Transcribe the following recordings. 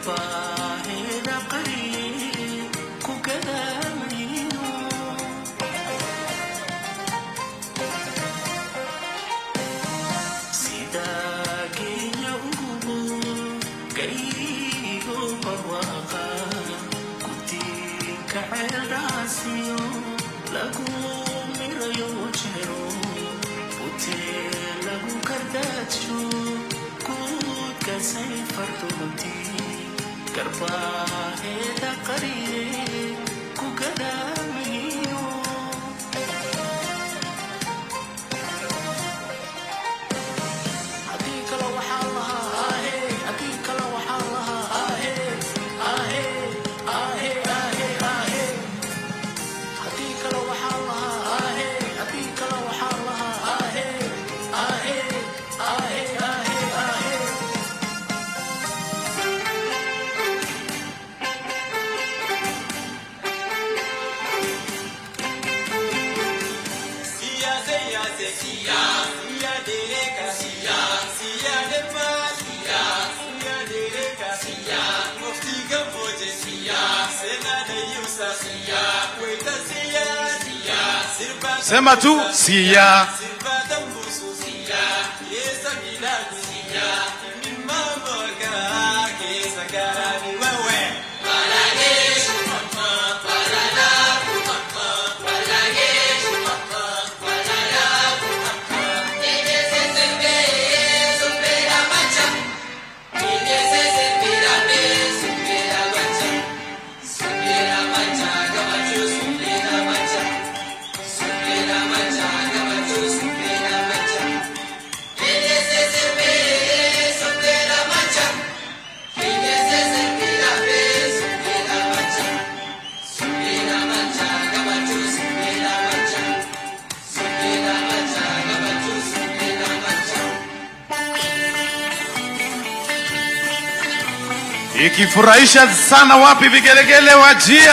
garbaheeda qariye ku gadaamayno sidaageeya ugubo gaygo barwaqa kutiinka ceeldhaasiyo lagu mirayo wajero utee lagu kardaajo kuudka sayfardooti garbaheeda qariye ku gadaamayno haddii kale waxaa lahaa haddii kale waxaa lahaa haddii kale waxaa lahaa haddii kale waxaa lahaa Sema tu siya. Ikifurahisha sana wapi vigelegele Wajir.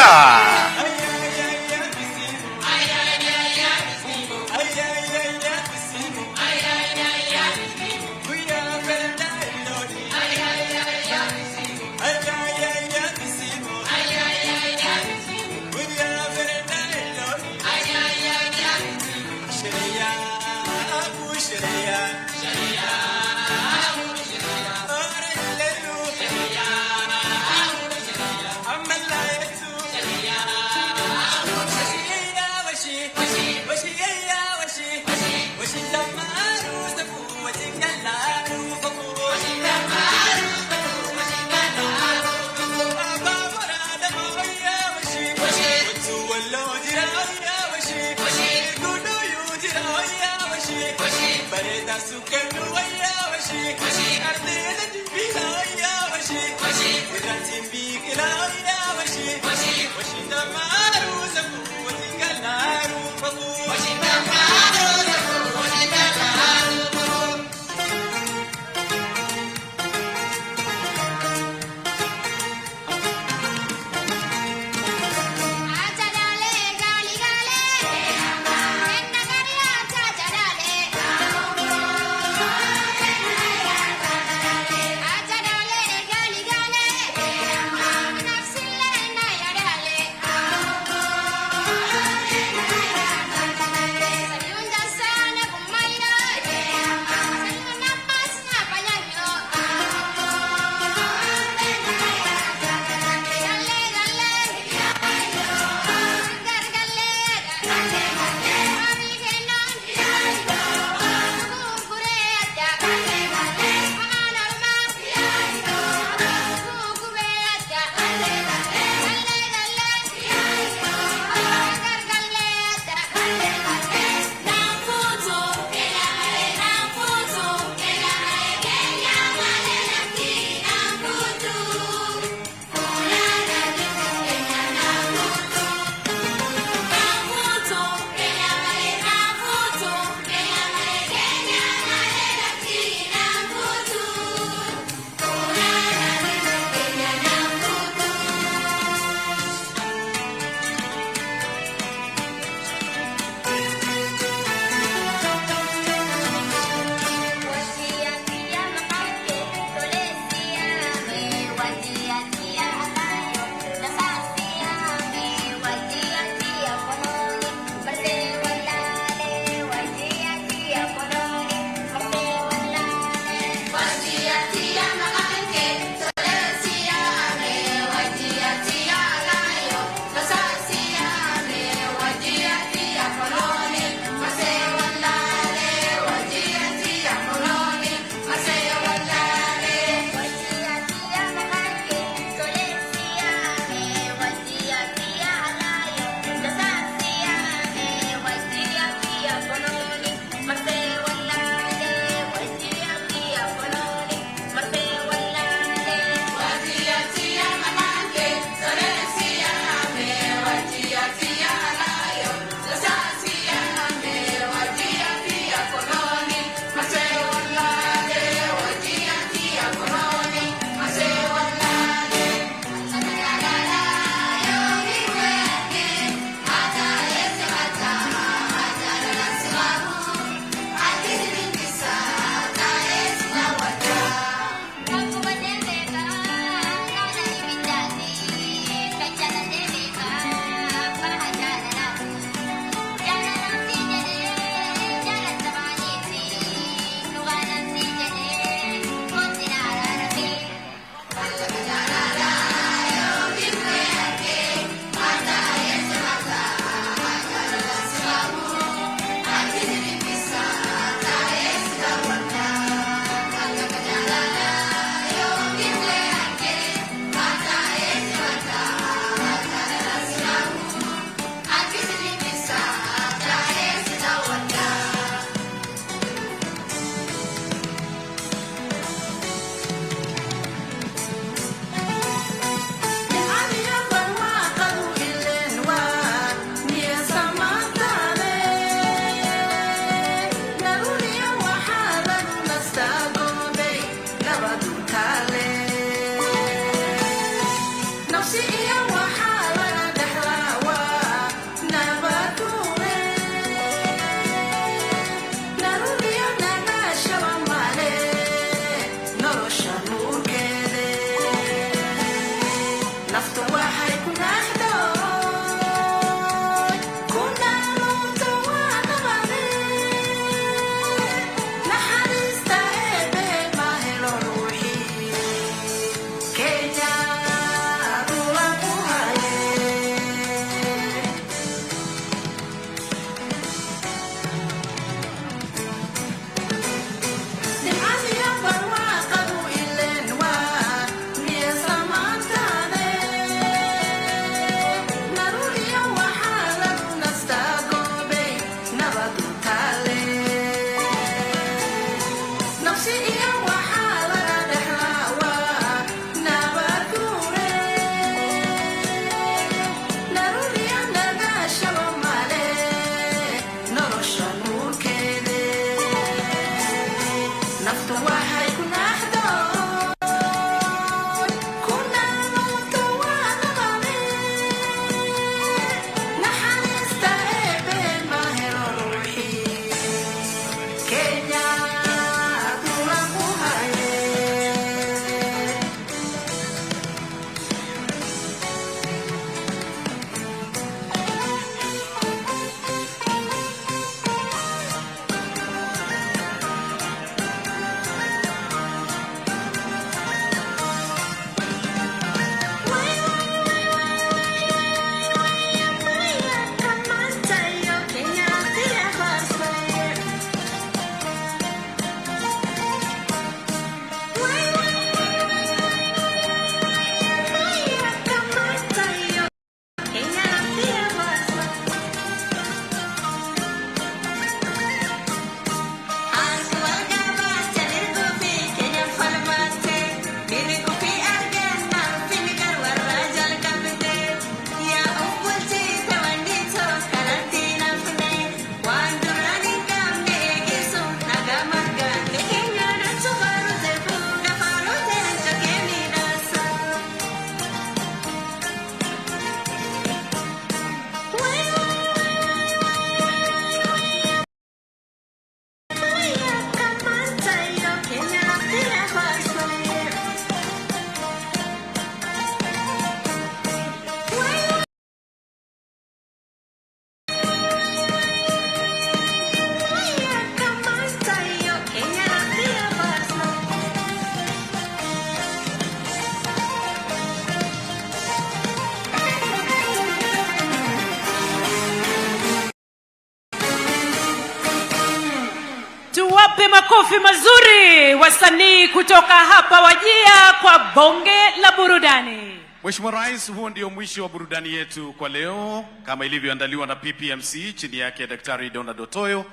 Tuwape makofi mazuri wasanii kutoka hapa Wajir kwa bonge la burudani. Mheshimiwa Rais, huo ndio mwisho wa burudani yetu kwa leo kama ilivyoandaliwa na PPMC chini yake Daktari Donald Otoyo.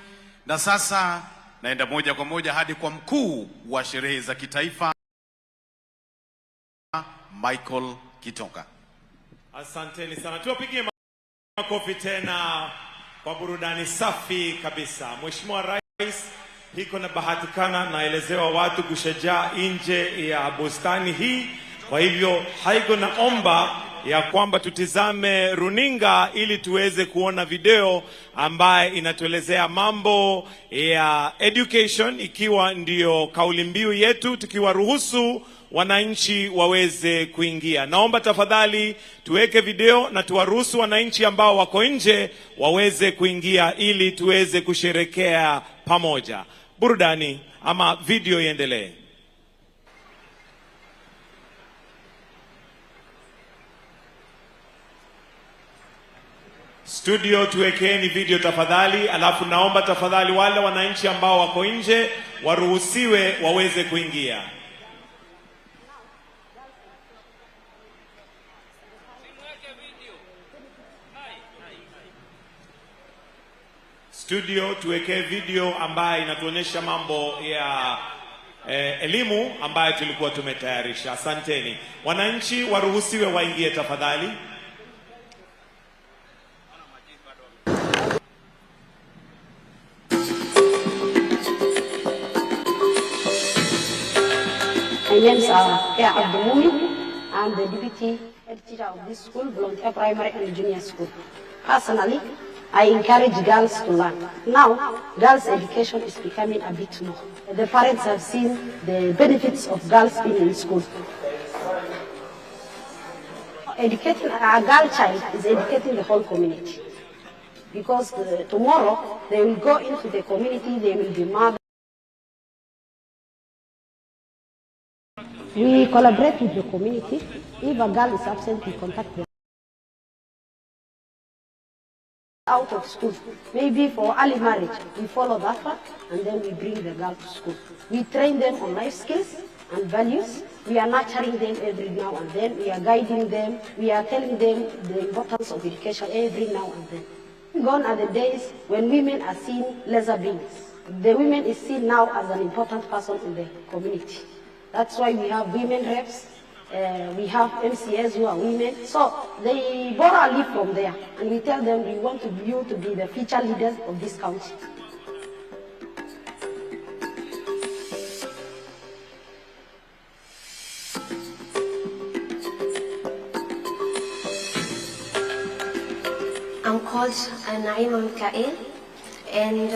Na sasa naenda moja kwa moja hadi kwa mkuu wa sherehe za kitaifa Michael Kitonga. Asanteni sana. Tuwapigie makofi tena kwa burudani safi kabisa. Mheshimiwa Rais, hiko na bahatikana naelezewa watu kushajaa nje ya bustani hii. Kwa hivyo haigo naomba ya kwamba tutizame runinga ili tuweze kuona video ambaye inatuelezea mambo ya education, ikiwa ndio kauli mbiu yetu, tukiwaruhusu wananchi waweze kuingia. Naomba tafadhali tuweke video na tuwaruhusu wananchi ambao wako nje waweze kuingia ili tuweze kusherekea pamoja. Burudani ama video iendelee. Studio, tuwekeni video tafadhali, alafu naomba tafadhali wale wananchi ambao wako nje waruhusiwe waweze kuingia. Studio, tuwekee video ambayo inatuonyesha mambo ya elimu ambayo tulikuwa tumetayarisha. Asanteni. Wananchi waruhusiwe waingie tafadhali. My name is Abdul. I'm the deputy head teacher of this school, Volunteer Primary and Junior School. Personally, I encourage girls to learn. Now, girls' education is becoming a bit more. The parents have seen the benefits of girls being in school. Educating a girl child is educating the whole community. Because tomorrow, they will go into the community, they will be mothers. We collaborate with the community. If a girl is absent, we contact them. Out of school, maybe for early marriage, we follow that one and then we bring the girl to school. We train them on life skills and values. We are nurturing them every now and then. We are guiding them. We are telling them the importance of education every now and then. Gone are the days when women are seen lesser beings. The women is seen now as an important person in the community. That's why we have women reps. We have MCS who are women. So they borrow a leaf from there. And we tell them we want you to be the future leaders of this country. I'm called Naima Mikael, and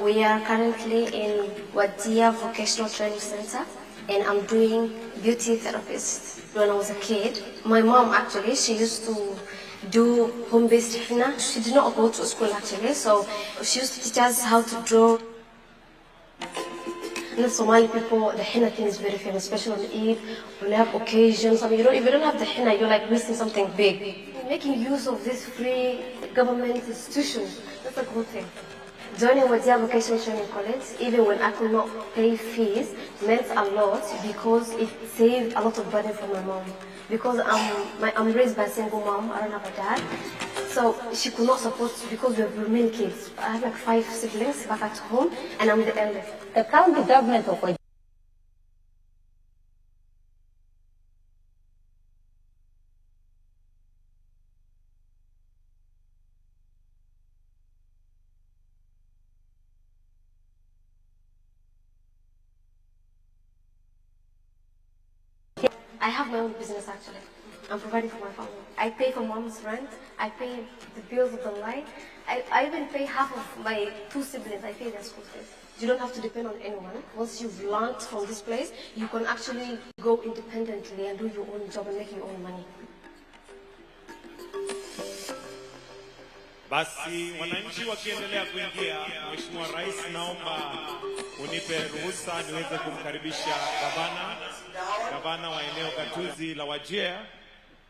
we are currently in Wajir Vocational Training Center, and I'm doing beauty therapist. When I was a kid, my mom actually, she used to do home-based henna. She did not go to school actually, so she used to teach us how to draw. And the Somali people, the henna thing is very famous, especially on Eid, when they have occasions. I mean, if you don't have the henna, you're like missing something big. Making use of these free government institutions, that's a good thing. Joining Wajir Vocational Training College, even when I could not pay fees, meant a lot because it saved a lot of burden for my mom. Because I'm raised by a single mom, I don't have a dad. So she could not support because we have many kids. I have like 5 siblings back at home and I'm the eldest. The county government of Wajir I have my own business actually. I'm providing for my family. I pay for mom's rent. I pay the bills of the light. I even pay half of my 2 siblings. I pay their school fees. You don't have to depend on anyone. Once you've learned from this place, you can actually go independently and do your own job and make your own money. Basi wananchi wakiendelea kuingia, Mheshimiwa Rais, naomba unipe ruhusa niweze kumkaribisha gavana wa eneo gatuzi la Wajir,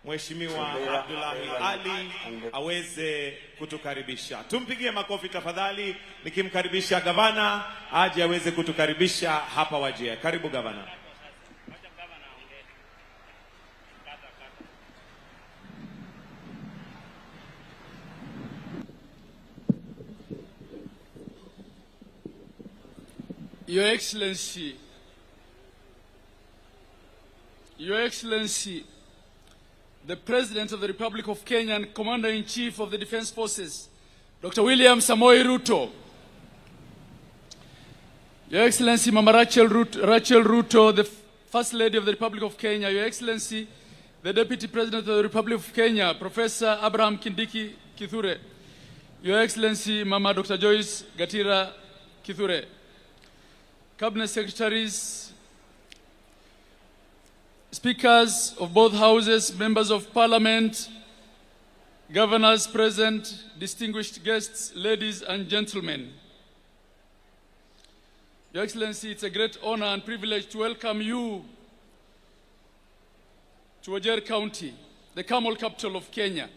Mheshimiwa Abdullahi Ali aweze kutukaribisha. Tumpigie makofi tafadhali nikimkaribisha gavana aje aweze kutukaribisha hapa Wajir. Karibu gavana. Your Excellency, the President of the Republic of Kenya and Commander-in-Chief of the Defense Forces, Dr. William Samoei Ruto, Your Excellency Mama Rachel Ruto, the First Lady of the Republic of Kenya, Your Excellency, the Deputy President of the Republic of Kenya, Professor Abraham Kindiki Kithure, Your Excellency Mama Dr. Joyce Gatira Kithure, Cabinet Secretaries, Speakers of both Houses, Members of Parliament, Governors present, distinguished guests, ladies and gentlemen. Your Excellency, it's a great honor and privilege to welcome you to Wajir County, the camel capital of Kenya,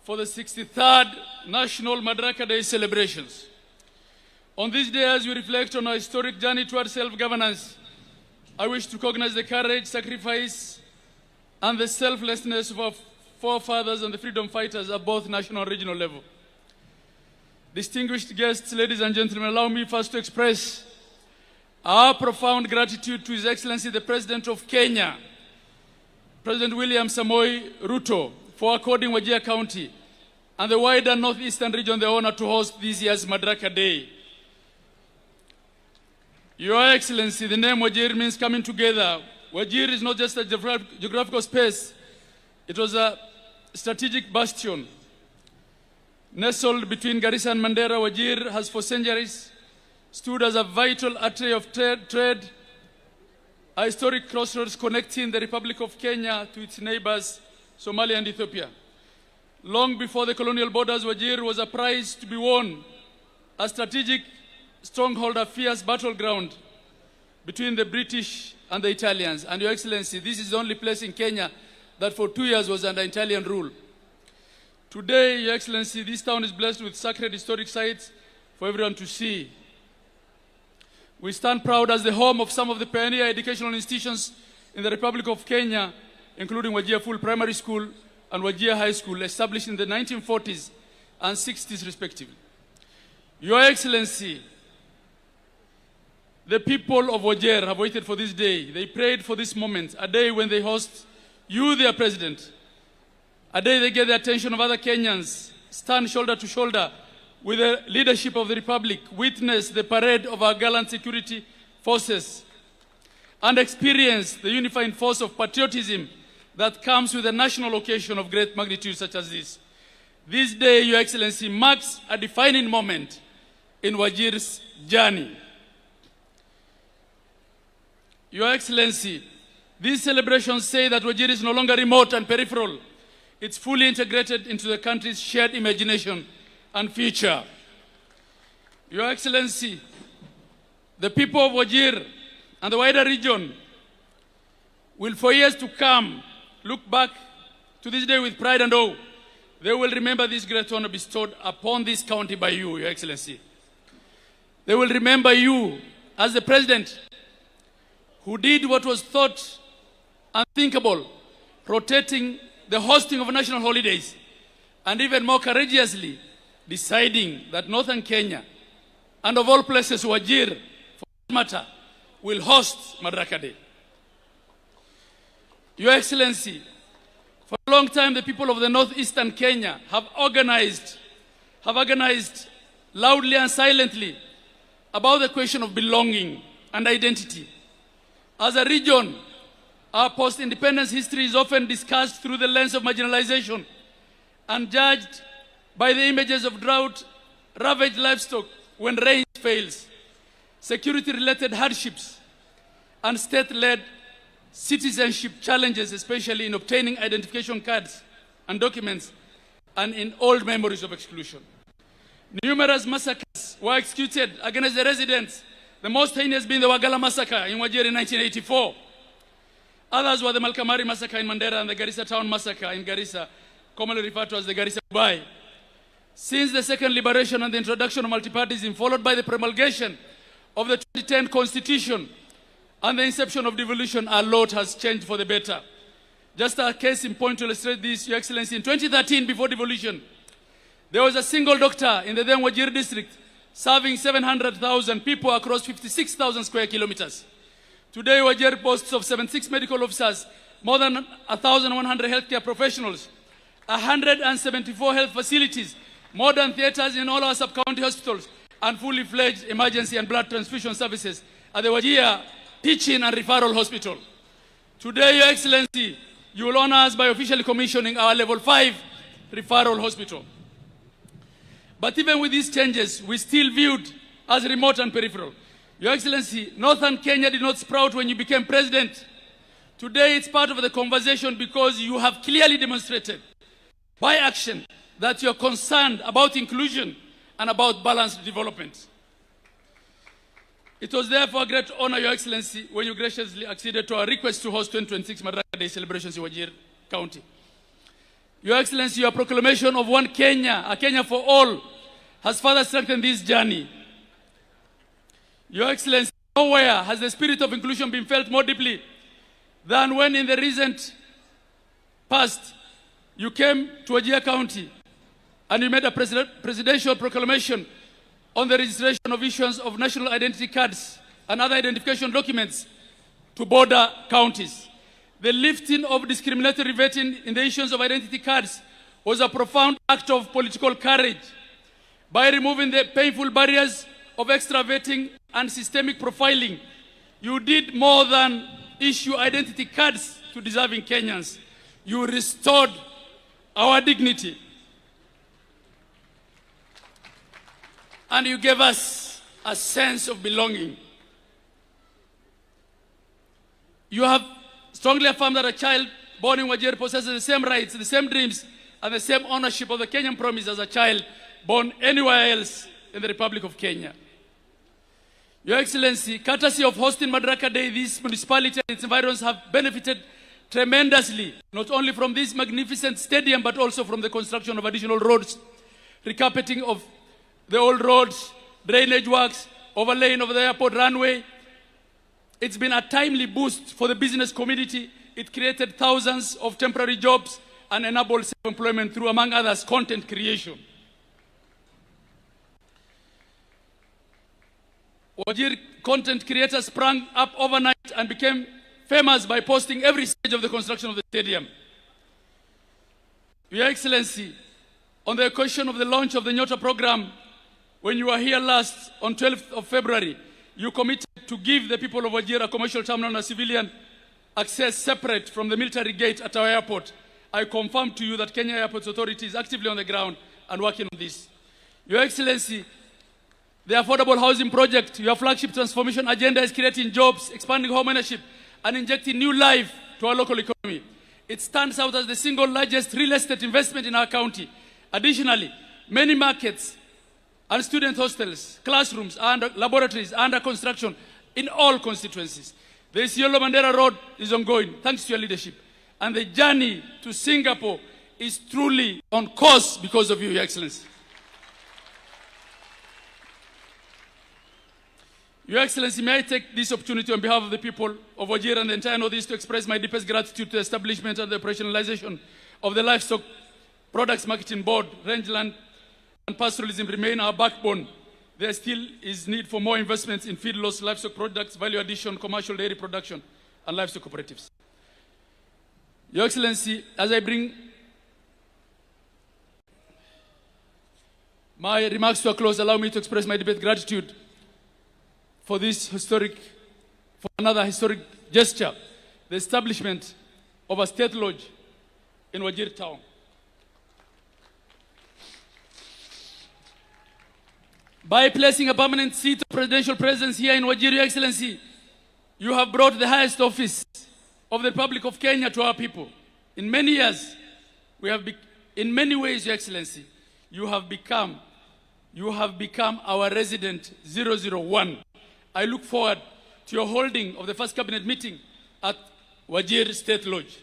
for the 63rd National Madaraka Day Celebrations. On this day, as we reflect on our historic journey towards self-governance, I wish to recognize the courage, sacrifice, and the selflessness of our forefathers and the freedom fighters at both national and regional level. Distinguished guests, ladies and gentlemen, allow me first to express our profound gratitude to His Excellency, the President of Kenya, President William Samoei Ruto, for according Wajir County and the wider northeastern region the honor to host this year's Madaraka Day. Your Excellency, the name Wajir means coming together. Wajir is not just a geographical space. It was a strategic bastion nestled between Garissa and Mandera. Wajir has for centuries stood as a vital artery of trade, a historic crossroads connecting the Republic of Kenya to its neighbors, Somalia and Ethiopia. Long before the colonial borders, Wajir was a prize to be won, a strategic stronghold, a fierce battleground between the British and the Italians. And Your Excellency, this is the only place in Kenya that for 2 years was under Italian rule. Today, Your Excellency, this town is blessed with sacred historic sites for everyone to see. We stand proud as the home of some of the pioneer educational institutions in the Republic of Kenya, including Wajir Full Primary School and Wajir High School, established in the 1940s and 60s respectively. Your Excellency, the people of Wajir have waited for this day. They prayed for this moment, a day when they host you, their president, a day they get the attention of other Kenyans, stand shoulder to shoulder with the leadership of the Republic, witness the parade of our gallant security forces, and experience the unifying force of patriotism that comes with a national occasion of great magnitude such as this. This day, Your Excellency, marks a defining moment in Wajir's journey. Your Excellency, these celebrations say that Wajir is no longer remote and peripheral. It's fully integrated into the country's shared imagination and future. Your Excellency, the people of Wajir and the wider region will for years to come look back to this day with pride and awe. They will remember this great honor bestowed upon this county by you, Your Excellency. They will remember you as the president who did what was thought unthinkable, rotating the hosting of national holidays, and even more courageously deciding that northern Kenya, and of all places Wajir, for that matter, will host Madaraka Day. Your Excellency, for a long time the people of the northeastern Kenya have organized loudly and silently about the question of belonging and identity. As a region, our post-independence history is often discussed through the lens of marginalization and judged by the images of drought, ravaged livestock when rain fails, security-related hardships, and state-led citizenship challenges, especially in obtaining identification cards and documents, and in old memories of exclusion. Numerous massacres were executed against the residents, the most heinous being the Wagala massacre in Wajir in 1984. Others were the Malkamari massacre in Mandera and the Garissa town massacre in Garissa, commonly referred to as the Garissa Dubai. Since the second liberation and the introduction of multipartyism, followed by the promulgation of the 2010 Constitution and the inception of devolution, a lot has changed for the better. Just a case in point to illustrate this, Your Excellency, in 2013, before devolution, there was a single doctor in the then Wajir district serving 700,000 people across 56,000 square kilometers. Today, Wajir boasts of 76 medical officers, more than 1,100 healthcare professionals, 174 health facilities, modern theaters in all our sub-county hospitals, and fully fledged emergency and blood transfusion services at the Wajir Teaching and Referral Hospital. Today, Your Excellency, you will honor us by officially commissioning our level 5 referral hospital. But even with these changes, we still viewed as remote and peripheral. Your Excellency, northern Kenya did not sprout when you became president. Today, it's part of the conversation because you have clearly demonstrated by action that you're concerned about inclusion and about balanced development. It was therefore a great honor, Your Excellency, when you graciously acceded to our request to host 2026 Madaraka Day celebrations in Wajir County. Your Excellency, your proclamation of one Kenya, a Kenya for all, has further strengthened this journey. Your Excellency, nowhere has the spirit of inclusion been felt more deeply than when in the recent past you came to Wajir County and you made a presidential proclamation on the registration of issuance of national identity cards and other identification documents to border counties. The lifting of discriminatory vetting in the issuance of identity cards was a profound act of political courage. By removing the painful barriers of extra vetting and systemic profiling, you did more than issue identity cards to deserving Kenyans. You restored our dignity. And you gave us a sense of belonging. You have strongly affirmed that a child born in Wajir possesses the same rights, the same dreams, and the same ownership of the Kenyan promise as a child born anywhere else in the Republic of Kenya. Your Excellency, courtesy of hosting Madaraka Day, this municipality and its environs have benefited tremendously, not only from this magnificent stadium, but also from the construction of additional roads, recarpeting of the old roads, drainage works, overlaying of the airport runway. It's been a timely boost for the business community. It created thousands of temporary jobs and enabled self-employment through, among others, content creation. Wajir content creators sprang up overnight and became famous by posting every stage of the construction of the stadium. Your Excellency, on the occasion of the launch of the Nyota program, when you were here last on 12th of February, you committed to give the people of Wajir a commercial terminal and a civilian access separate from the military gate at our airport. I confirm to you that Kenya Airports Authority is actively on the ground and working on this. Your Excellency, the affordable housing project, your flagship transformation agenda, is creating jobs, expanding home ownership, and injecting new life to our local economy. It stands out as the single largest real estate investment in our county. Additionally, many markets and student hostels, classrooms, and laboratories are under construction in all constituencies. The Isiolo Mandera Road is ongoing, thanks to your leadership. And the journey to Singapore is truly on course because of you, Your Excellency. Your Excellency, may I take this opportunity on behalf of the people of Wajir and the entire Northeast to express my deepest gratitude to the establishment and the operationalization of the Livestock Products Marketing Board. Rangeland and pastoralism remain our backbone. There still is need for more investments in feedlots, livestock products, value addition, commercial dairy production, and livestock cooperatives. Your Excellency, as I bring my remarks to a close, allow me to express my deep gratitude for another historic gesture, the establishment of a state lodge in Wajir town. By placing a permanent seat of presidential presence here in Wajir, Your Excellency, you have brought the highest office of the Republic of Kenya to our people. In many years, in many ways, Your Excellency, you have become our resident 001. I look forward to your holding of the first cabinet meeting at Wajir State Lodge.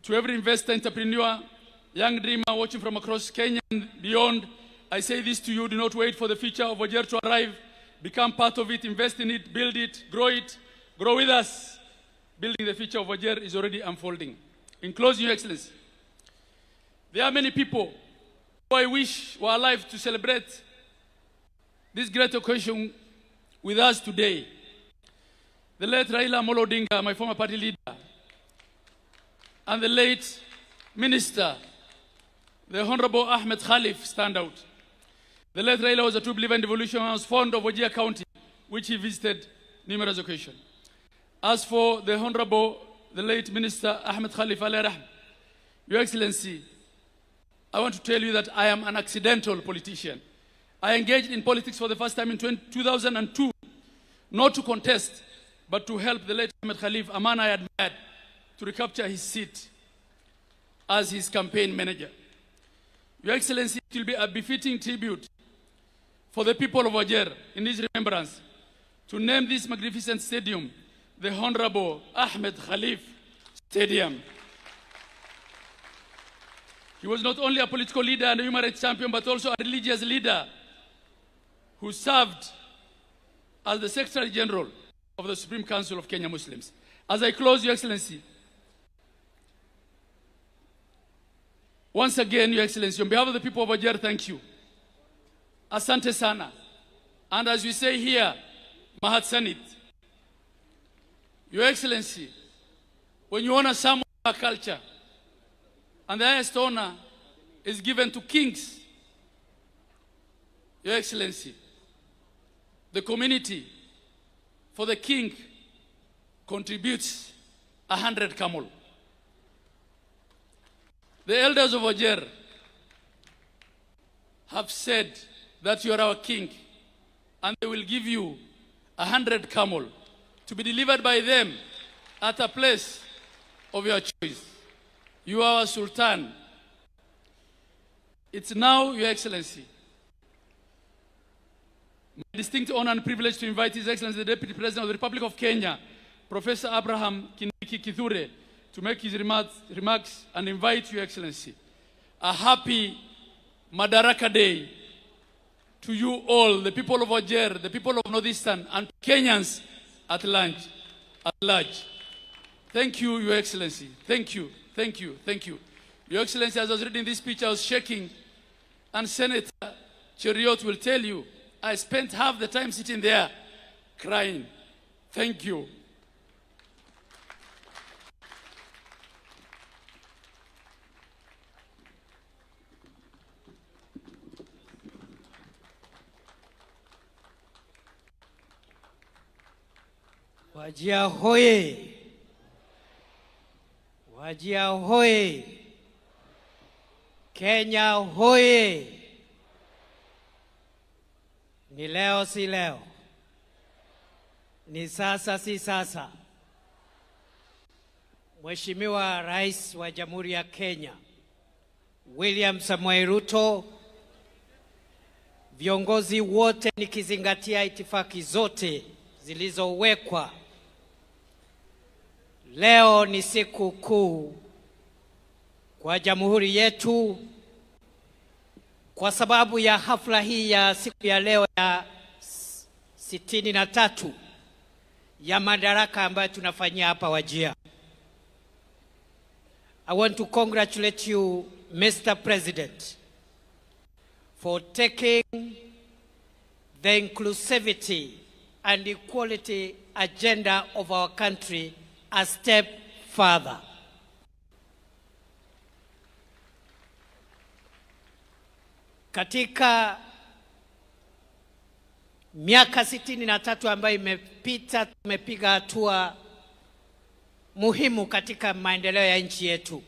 To every investor, entrepreneur, young dreamer watching from across Kenya and beyond, I say this to you: do not wait for the future of Wajir to arrive. Become part of it, invest in it, build it, grow with us. Building the future of Wajir is already unfolding. In closing, Your Excellency, there are many people who I wish were alive to celebrate this great occasion with us today. The late Raila Amolo Odinga, my former party leader, and the late Minister, the Honorable Ahmed Khalif, stand out. The late Raila was a true believer in devolution and was fond of Wajir County, which he visited numerous occasions. As for the Honorable, the late Minister Ahmed Khalif, Your Excellency, I want to tell you that I am an accidental politician. I engaged in politics for the first time in 2002, not to contest, but to help the late Ahmed Khalif, a man I admired, to recapture his seat as his campaign manager. Your Excellency, it will be a befitting tribute for the people of Wajir in his remembrance to name this magnificent stadium the Honorable Ahmed Khalif Stadium. He was not only a political leader and a human rights champion, but also a religious leader who served as the Secretary General of the Supreme Council of Kenya Muslims. As I close, Your Excellency, once again, Your Excellency, on behalf of the people of Wajir, thank you. Asante sana. And as we say here, Mahat Sanit. Your Excellency, when you honor someone of our culture, and the highest honor is given to kings, Your Excellency, the community for the king contributes 100 camel. The elders of Wajir have said that you are our king, and they will give you 100 camel to be delivered by them at a place of your choice. You are our sultan. It's now, Your Excellency, my distinct honor and privilege to invite His Excellency the Deputy President of the Republic of Kenya, Professor Abraham Kindiki Kithure, to make his remarks and invite Your Excellency. A happy Madaraka Day to you all, the people of Wajir, the people of Northeastern, and Kenyans at large. Thank you, Your Excellency. Thank you, thank you, thank you. Your Excellency, as I was reading this speech, I was shaking, and Senator Cheriot will tell you, I spent half the time sitting there crying. Thank you. Wajir hoye! Wajir hoye! Kenya hoye! Ni leo si leo, ni sasa si sasa. Mheshimiwa Rais wa Jamhuri ya Kenya William Samoei Ruto, viongozi wote nikizingatia itifaki zote zilizowekwa, leo ni siku kuu kwa jamhuri yetu kwa sababu ya hafla hii ya siku ya leo ya 63 ya madaraka ambayo tunafanyia hapa Wajir. I want to congratulate you, Mr. President, for taking the inclusivity and equality agenda of our country a step further. Katika miaka 63 ambayo imepita, tumepiga hatua muhimu katika maendeleo ya nchi yetu.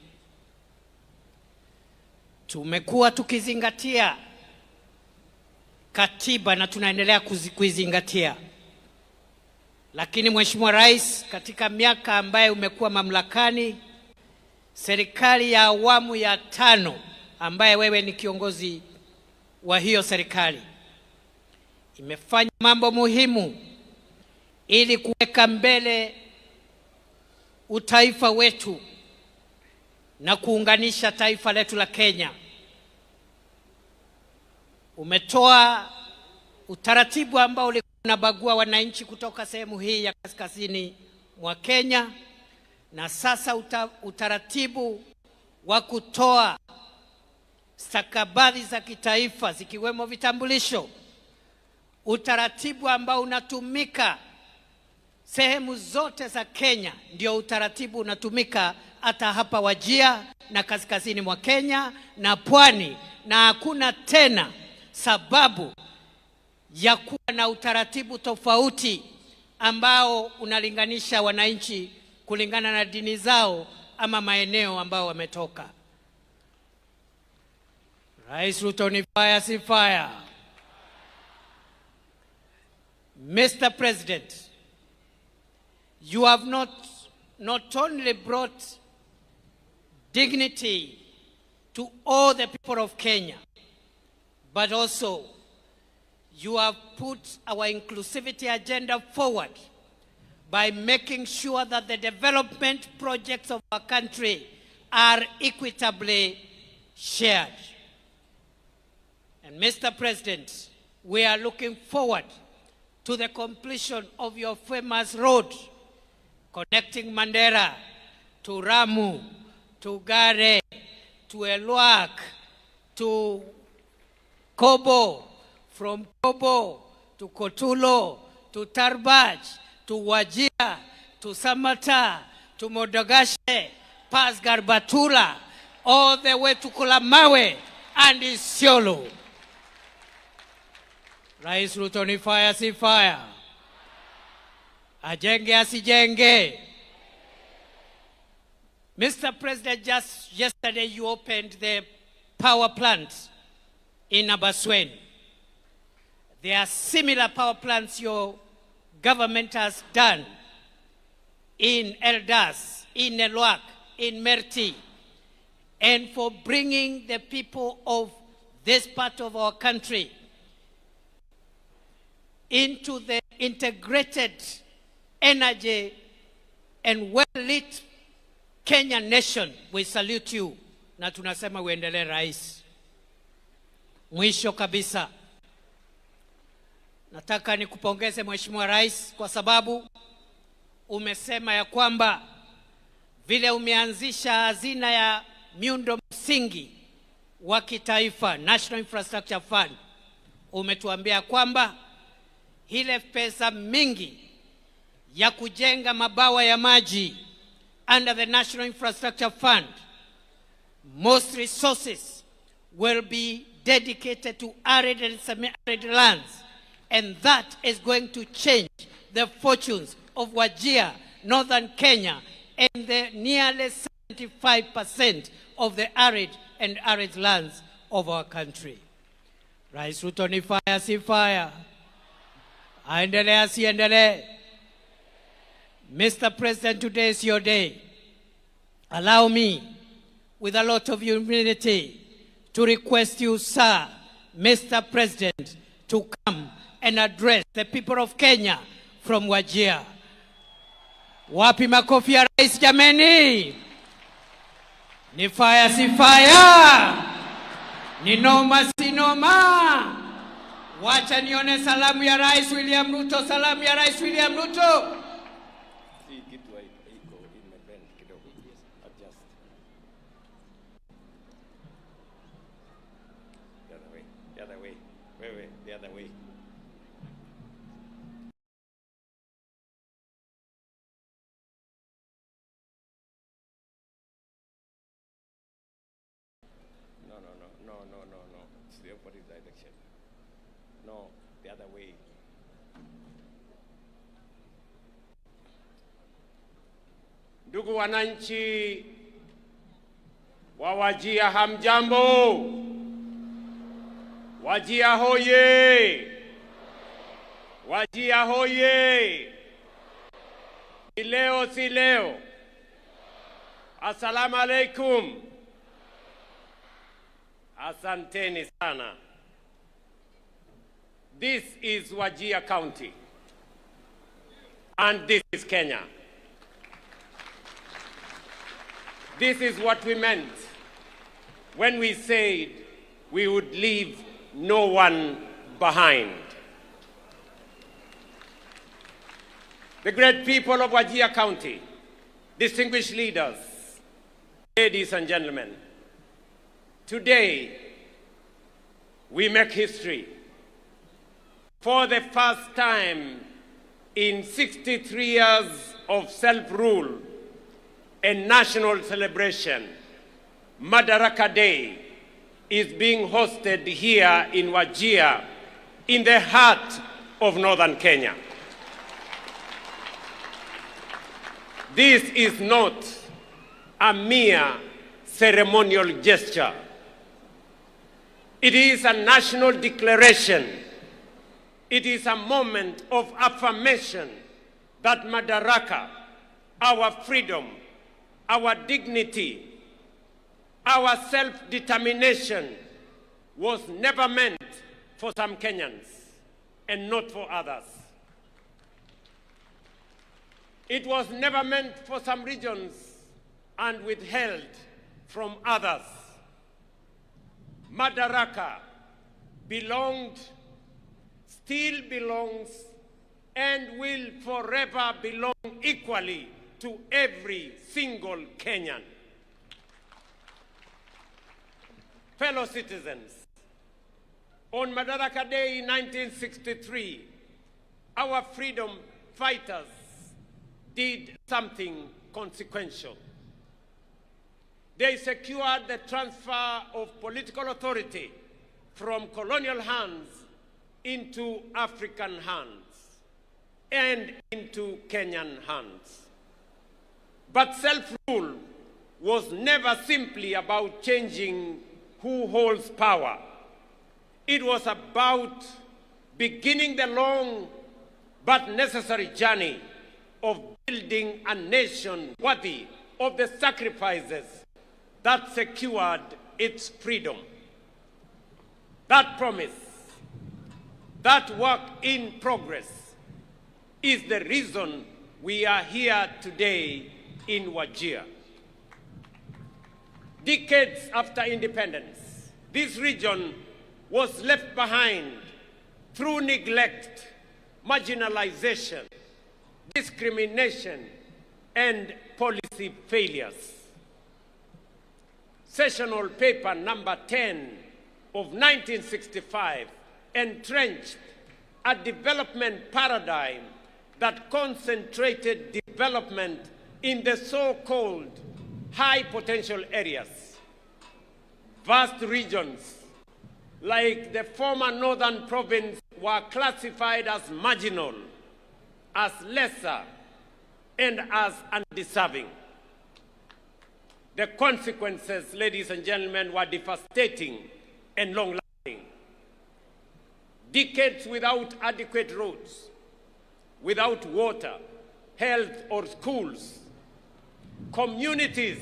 Tumekuwa tukizingatia katiba na tunaendelea kuizingatia. Lakini Mheshimiwa Rais, katika miaka ambayo umekuwa mamlakani, serikali ya awamu ya 5 ambaye wewe ni kiongozi wa hiyo serikali imefanya mambo muhimu ili kuweka mbele utaifa wetu na kuunganisha taifa letu la Kenya. Umetoa utaratibu ambao ulikuwa unabagua wananchi kutoka sehemu hii ya kaskazini mwa Kenya, na sasa utaratibu wa kutoa stakabadhi za kitaifa zikiwemo vitambulisho, utaratibu ambao unatumika sehemu zote za Kenya, ndio utaratibu unatumika hata hapa Wajir na kaskazini mwa Kenya na pwani, na hakuna tena sababu ya kuwa na utaratibu tofauti ambao unalinganisha wananchi kulingana na dini zao ama maeneo ambao wametoka. Rais Ruto ni fire si fire. Mr. President, you have not only brought dignity to all the people of Kenya, but also you have put our inclusivity agenda forward by making sure that the development projects of our country are equitably shared. And Mr. President, we are looking forward to the completion of your famous road connecting Mandera to Ramu, to Gare, to Elwak, to Kobo, from Kobo to Kotulo, to Tarbaj, to Wajir, to Samata, to Modogashe, past Garbatula, all the way to Kulamawe and Isiolo. Rais Ruto ni fire si fire. Ajenge asijenge. Mr. President, just yesterday you opened the power plant in Abaswen. There are similar power plants your government has done in Eldas, in Nelwak, in Merti, and for bringing the people of this part of our country into the integrated energy and well-lit Kenyan nation. We salute you na tunasema uendelee rais. Mwisho kabisa, nataka nikupongeze Mheshimiwa Rais kwa sababu umesema ya kwamba vile umeanzisha hazina ya miundo msingi wa kitaifa, National Infrastructure Fund, umetuambia kwamba ile pesa mingi ya kujenga mabawa ya maji under the National Infrastructure Fund, most resources will be dedicated to arid and semi-arid lands, and that is going to change the fortunes of Wajir, northern Kenya, and the nearly 75% of the arid and arid lands of our country. Rais Ruto, ni fire si fire? Aendelee asiendelee? Mr. President, today is your day. Allow me, with a lot of humility, to request you, sir, Mr. President, to come and address the people of Kenya from Wajir. Wapi makofi ya rais jameni? Ni fire si fire? Ni noma si noma? Wacha nione salamu ya Rais William Ruto, salamu ya Rais William Ruto. The other way. No. It's the opposite direction. No, the other way. Ndugu wananchi wa Wajir, hamjambo? Wajir hoye! Wajir hoye! Leo si leo. Assalamu alaikum. Asanteni sana. This is Wajir County, and this is Kenya. This is what we meant when we said we would leave no one behind. The great people of Wajir County, distinguished leaders, ladies and gentlemen, today we make history. For the first time in 63 years of self-rule and national celebration, Madaraka Day is being hosted here in Wajir, in the heart of northern Kenya. This is not a mere ceremonial gesture. It is a national declaration. It is a moment of affirmation that Madaraka, our freedom, our dignity, our self-determination, was never meant for some Kenyans and not for others. It was never meant for some regions and withheld from others. Madaraka belonged, still belongs, and will forever belong equally to every single Kenyan. Fellow citizens, on Madaraka Day in 1963, our freedom fighters did something consequential. They secured the transfer of political authority from colonial hands into African hands. and into Kenyan hands. But self-rule was never simply about changing who holds power. It was about beginning the long but necessary journey of building a nation worthy of the sacrifices that secured its freedom. That promise, that work in progress, is the reason we are here today in Wajir. Decades after independence, this region was left behind through neglect, marginalization, discrimination, and policy failures. Sessional paper number 10 of 1965 entrenched a development paradigm that concentrated development in the so-called high potential areas. Vast regions like the former northern province were classified as marginal, as lesser, and as undeserving. The consequences, ladies and gentlemen, were devastating and long-lasting. Decades without adequate roads, without water, health, or schools. Communities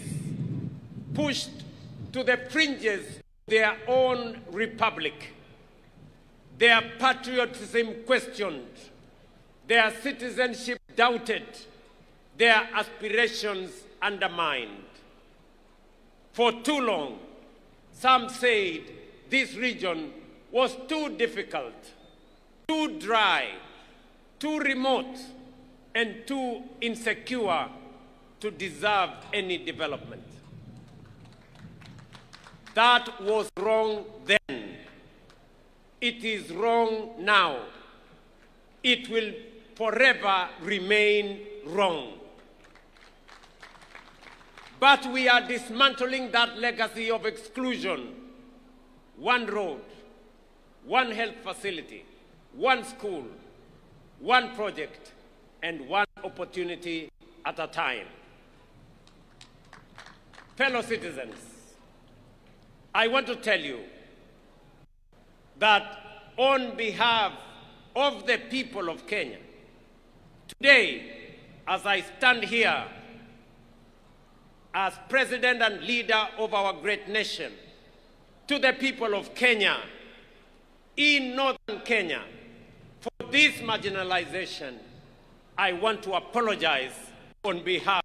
pushed to the fringes of their own republic. Their patriotism questioned, their citizenship doubted, their aspirations undermined. For too long, some said this region was too difficult, too dry, too remote, and too insecure to deserve any development. That was wrong then. It is wrong now. It will forever remain wrong. But we are dismantling that legacy of exclusion. One road, one health facility, one school, one project, and one opportunity at a time. Fellow citizens, I want to tell you that on behalf of the people of Kenya, today, as I stand here as president and leader of our great nation, to the people of Kenya, in northern Kenya, for this marginalization, I want to apologize on behalf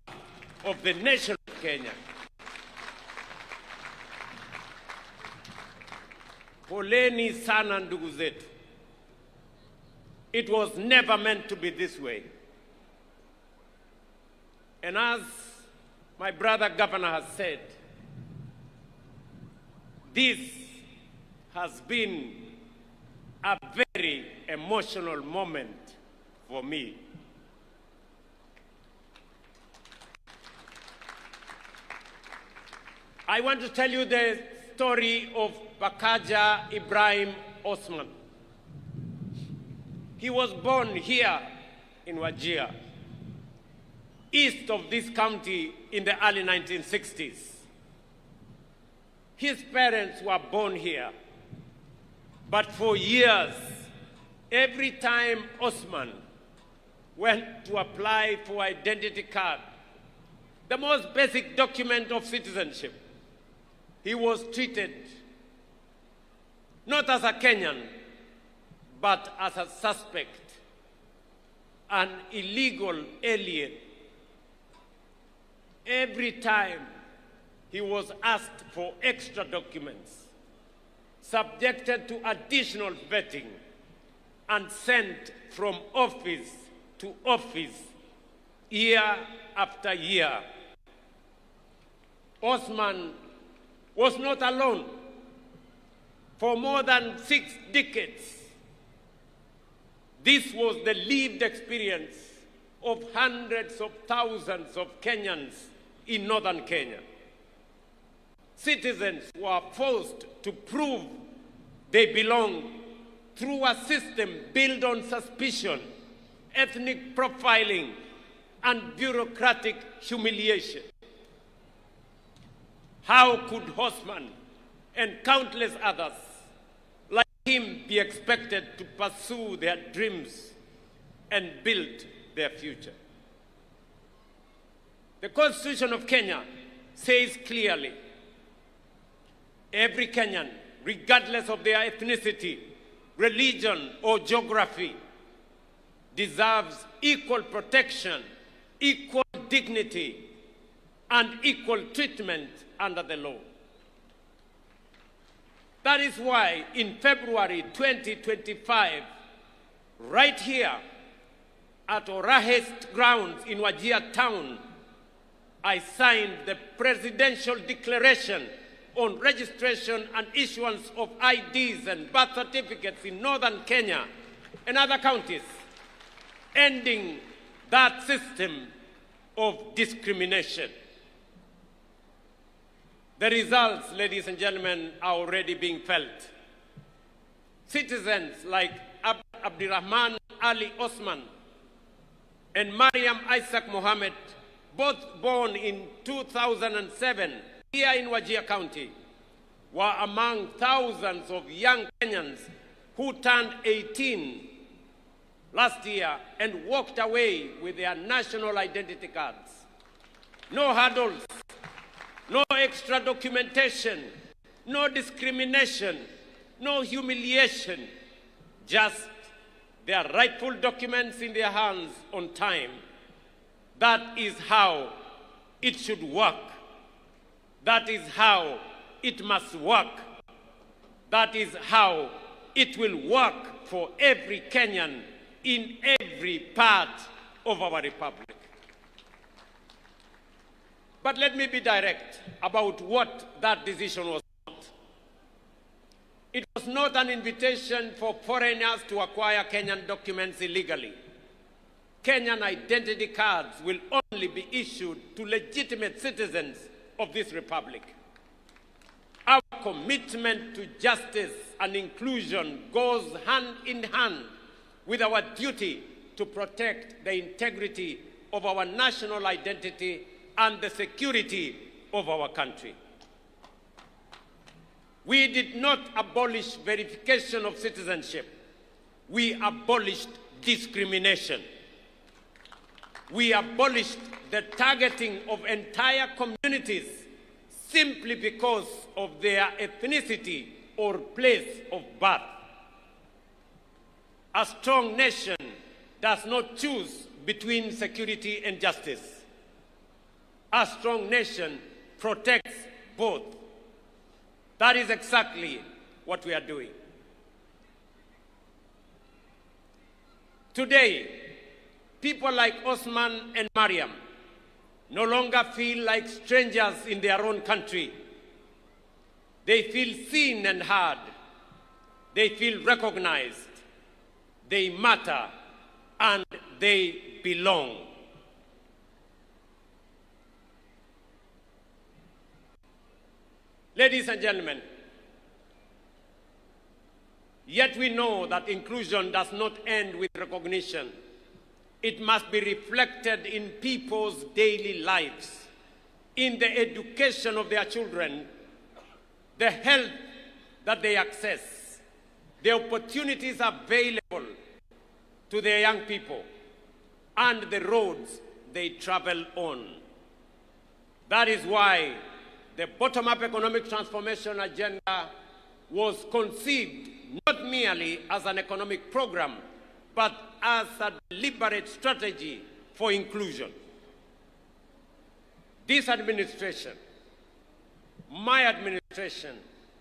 of the nation of Kenya. Poleni sana ndugu zetu. It was never meant to be this way. And as my brother governor has said, this has been a very emotional moment for me. I want to tell you the story of Bakaja Ibrahim Osman. He was born here in Wajir, east of this county in the early 1960s. His parents were born here, but for years, every time Osman went to apply for identity card, the most basic document of citizenship, he was treated not as a Kenyan, but as a suspect, an illegal alien. Every time he was asked for extra documents, subjected to additional vetting, and sent from office to office, year after year. Osman was not alone. For more than 6 decades, this was the lived experience of hundreds of thousands of Kenyans in northern Kenya. Citizens were forced to prove they belong through a system built on suspicion ethnic profiling, and bureaucratic humiliation. How could Osman and countless others like him be expected to pursue their dreams and build their future? The Constitution of Kenya says clearly, every Kenyan, regardless of their ethnicity, religion, or geography, deserves equal protection, equal dignity, and equal treatment under the law. That is why in February 2025, right here at Orahe's grounds in Wajir town, I signed the Presidential Declaration on registration and issuance of IDs and birth certificates in northern Kenya and other counties, ending that system of discrimination. The results, ladies and gentlemen, are already being felt. Citizens like Abdirahman Ali Osman and Mariam Isaac Mohammed, both born in 2007 here in Wajir County, were among thousands of young Kenyans who turned 18 last year and walked away with their national identity cards. No hurdles, no extra documentation, no discrimination, no humiliation, just their rightful documents in their hands on time. That is how it should work. That is how it must work. That is how it will work for every Kenyan in every part of our republic. But let me be direct about what that decision was not. It was not an invitation for foreigners to acquire Kenyan documents illegally. Kenyan identity cards will only be issued to legitimate citizens of this republic. Our commitment to justice and inclusion goes hand in hand with our duty to protect the integrity of our national identity and the security of our country. We did not abolish verification of citizenship. We abolished discrimination. We abolished the targeting of entire communities simply because of their ethnicity or place of birth. A strong nation does not choose between security and justice. A strong nation protects both. That is exactly what we are doing. Today, people like Osman and Mariam no longer feel like strangers in their own country. They feel seen and heard. They feel recognized. They matter and they belong. Ladies and gentlemen, yet we know that inclusion does not end with recognition. It must be reflected in people's daily lives, in the education of their children, the health that they access, the opportunities available to their young people, and the roads they travel on. That is why the bottom-up economic transformation agenda was conceived not merely as an economic program, but as a deliberate strategy for inclusion. This administration, my administration,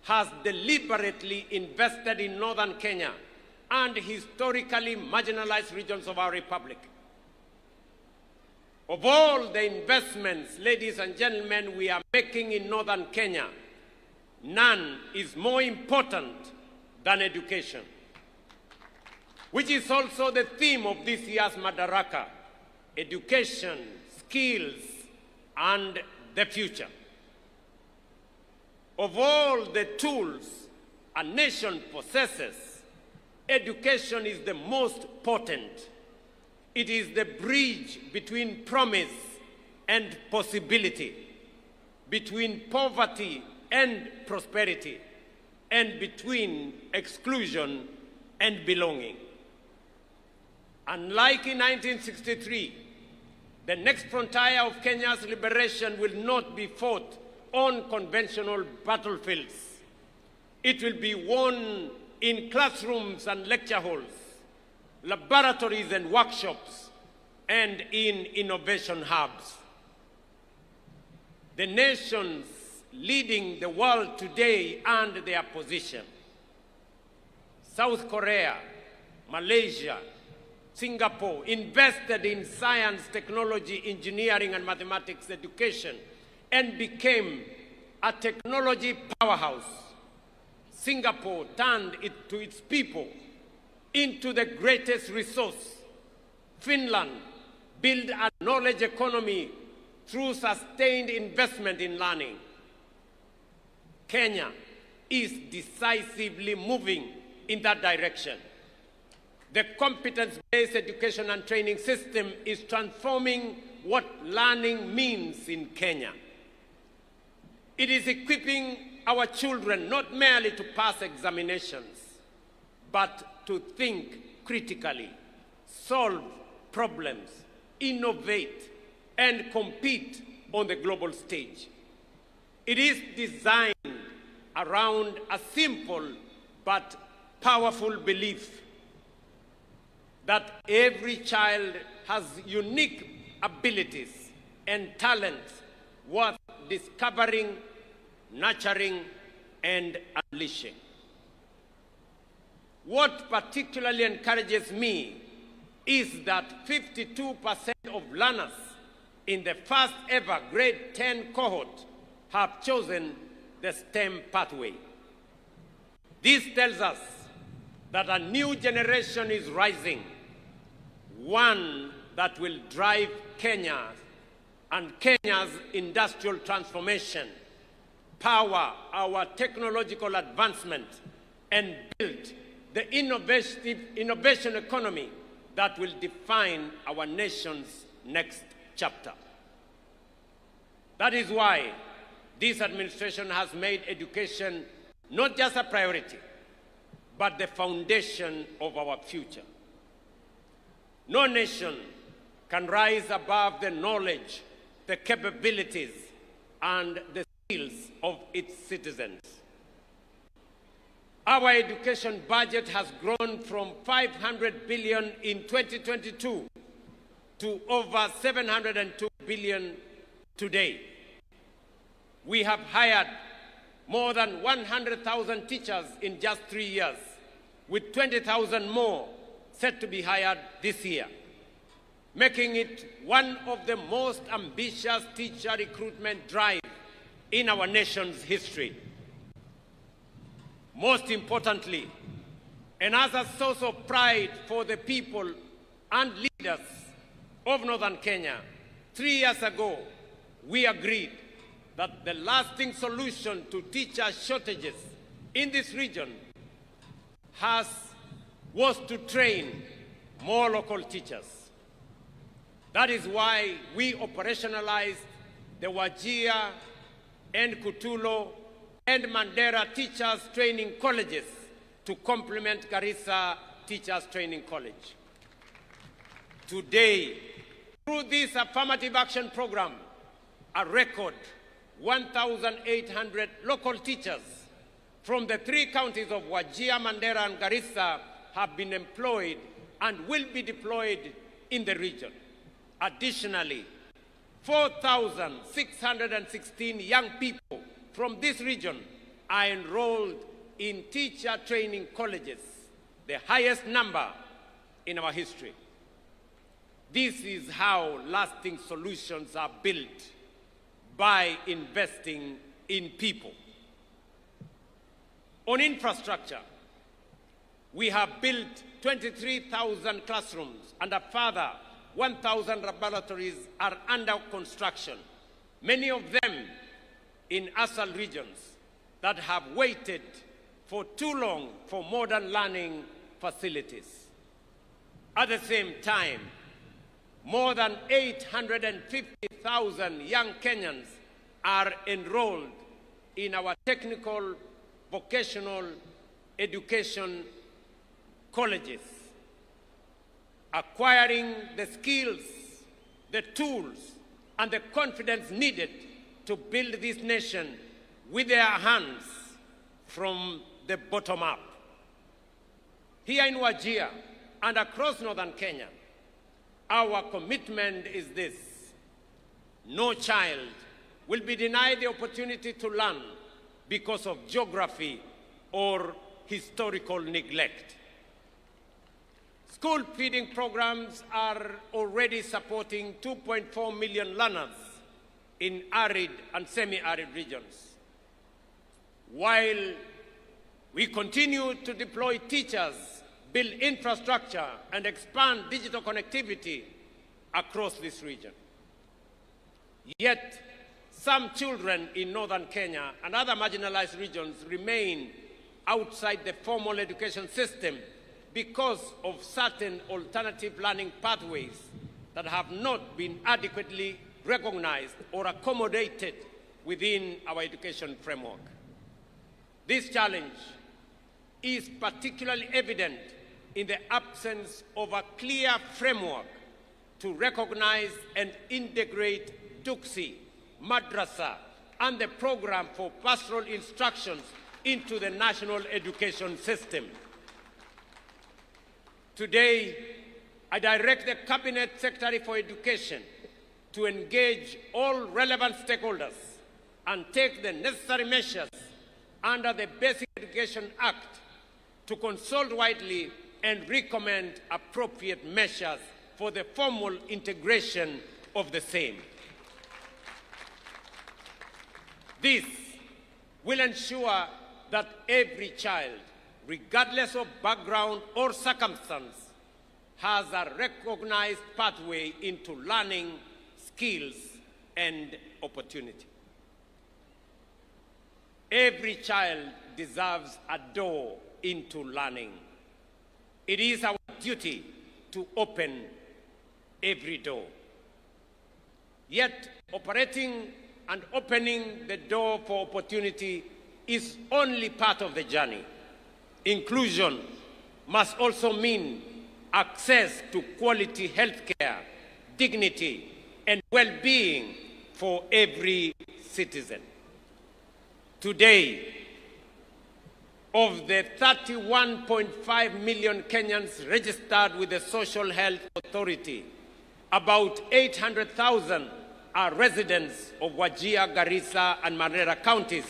has deliberately invested in northern Kenya and historically marginalized regions of our republic. Of all the investments, ladies and gentlemen, we are making in northern Kenya, none is more important than education, which is also the theme of this year's Madaraka: education, skills, and the future. Of all the tools a nation possesses, education is the most potent. It is the bridge between promise and possibility, between poverty and prosperity, and between exclusion and belonging. Unlike in 1963, the next frontier of Kenya's liberation will not be fought on conventional battlefields. It will be won in classrooms and lecture halls, laboratories and workshops, and in innovation hubs. The nations leading the world today earned their position. South Korea, Malaysia, Singapore invested in science, technology, engineering, and mathematics education and became a technology powerhouse. Singapore turned it to its people into the greatest resource. Finland built a knowledge economy through sustained investment in learning. Kenya is decisively moving in that direction. The competence-based education and training system is transforming what learning means in Kenya. It is equipping our children not merely to pass examinations, but to think critically, solve problems, innovate, and compete on the global stage. It is designed around a simple but powerful belief that every child has unique abilities and talents worth discovering, nurturing, and unleashing. What particularly encourages me is that 52% of learners in the first ever grade 10 cohort have chosen the STEM pathway. This tells us that a new generation is rising, one that will drive Kenya and Kenya's industrial transformation, power our technological advancement, and build the innovation economy that will define our nation's next chapter. That is why this administration has made education not just a priority, but the foundation of our future. No nation can rise above the knowledge, the capabilities, and the skills of its citizens. Our education budget has grown from 500 billion in 2022 to over 702 billion today. We have hired more than 100,000 teachers in just 3 years, with 20,000 more set to be hired this year, making it one of the most ambitious teacher recruitment drives in our nation's history. Most importantly, and as a source of pride for the people and leaders of Northern Kenya, 3 years ago, we agreed that the lasting solution to teacher shortages in this region was to train more local teachers. That is why we operationalized the Wajir and Kutulo and Mandera Teachers Training Colleges to complement Garissa Teachers Training College. Today, through this affirmative action program, a record 1,800 local teachers from the 3 counties of Wajir, Mandera, and Garissa have been employed and will be deployed in the region. Additionally, 4,616 young people from this region are enrolled in teacher training colleges, the highest number in our history. This is how lasting solutions are built, by investing in people. On infrastructure, we have built 23,000 classrooms and a further 1,000 laboratories are under construction, many of them in ASAL regions that have waited for too long for modern learning facilities. At the same time, more than 850,000 young Kenyans are enrolled in our technical, vocational education colleges, acquiring the skills, the tools, and the confidence needed to build this nation with their hands from the bottom up. Here in Wajir and across northern Kenya, our commitment is this: no child will be denied the opportunity to learn because of geography or historical neglect. School feeding programs are already supporting 2.4 million learners in arid and semi-arid regions, while we continue to deploy teachers, build infrastructure, and expand digital connectivity across this region. Yet, some children in northern Kenya and other marginalized regions remain outside the formal education system because of certain alternative learning pathways that have not been adequately recognized or accommodated within our education framework. This challenge is particularly evident in the absence of a clear framework to recognize and integrate Duksi, Madrasa, and the program for pastoral instructions into the national education system. Today, I direct the Cabinet Secretary for Education to engage all relevant stakeholders and take the necessary measures under the Basic Education Act to consult widely and recommend appropriate measures for the formal integration of the same. This will ensure that every child, regardless of background or circumstance, has a recognized pathway into learning, skills, and opportunity. Every child deserves a door into learning. It is our duty to open every door. Yet, operating and opening the door for opportunity is only part of the journey. Inclusion must also mean access to quality healthcare, dignity, and well-being for every citizen. Today, of the 31.5 million Kenyans registered with the Social Health Authority, about 800,000 are residents of Wajir, Garissa, and Madaraka counties,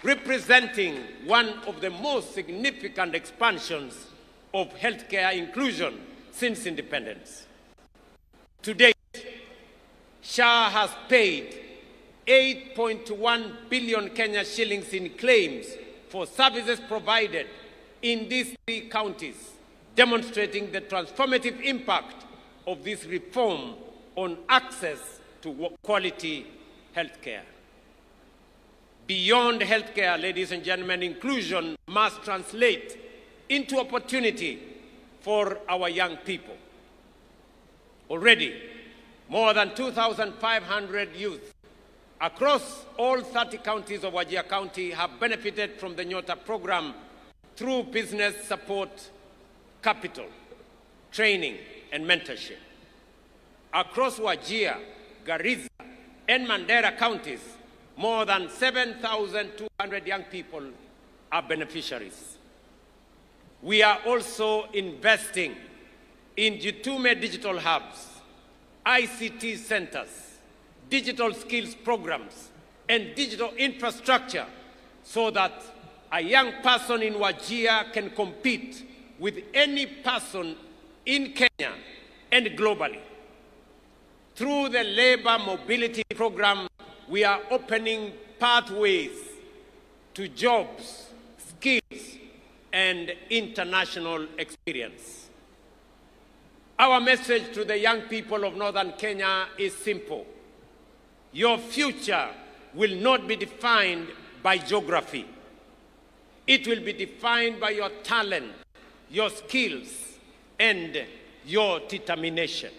representing one of the most significant expansions of healthcare inclusion since independence. To date, SHA has paid 8.1 billion Kenya shillings in claims for services provided in these 3 counties, demonstrating the transformative impact of this reform on access to quality healthcare. Beyond healthcare, ladies and gentlemen, inclusion must translate into opportunity for our young people. Already, more than 2,500 youth across all 30 counties of Wajir County have benefited from the Nyota program through business support, capital, training, and mentorship. Across Wajir, Garissa, and Madaraka counties, more than 7,200 young people are beneficiaries. We are also investing in Jitume digital hubs, ICT centers, digital skills programs, and digital infrastructure so that a young person in Wajir can compete with any person in Kenya and globally. Through the labor mobility program, we are opening pathways to jobs, skills, and international experience. Our message to the young people of northern Kenya is simple. Your future will not be defined by geography. It will be defined by your talent, your skills, and your determination.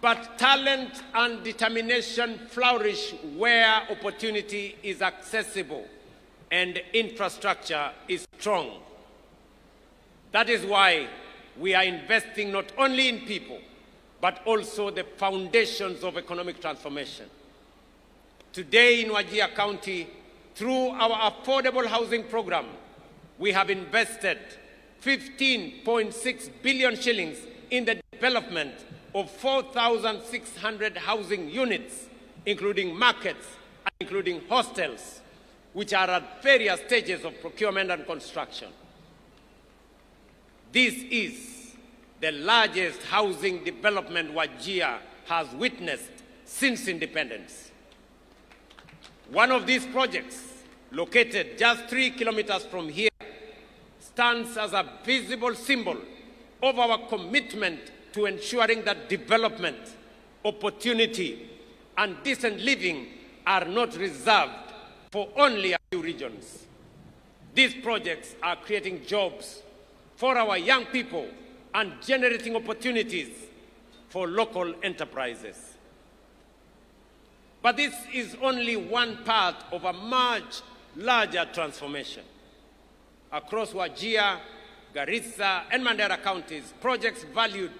but talent and determination flourish where opportunity is accessible and infrastructure is strong. That is why we are investing not only in people, but also the foundations of economic transformation. Today in Wajir County, through our affordable housing program, we have invested 15.6 billion shillings in the development of 4,600 housing units, including markets and including hostels, which are at various stages of procurement and construction. This is the largest housing development Wajir has witnessed since independence. One of these projects, located just 3 kilometers from here, stands as a visible symbol of our commitment to ensuring that development, opportunity, and decent living are not reserved for only a few regions. These projects are creating jobs for our young people and generating opportunities for local enterprises. But this is only one part of a much larger transformation. Across Wajir, Garissa, and Mandera counties, projects valued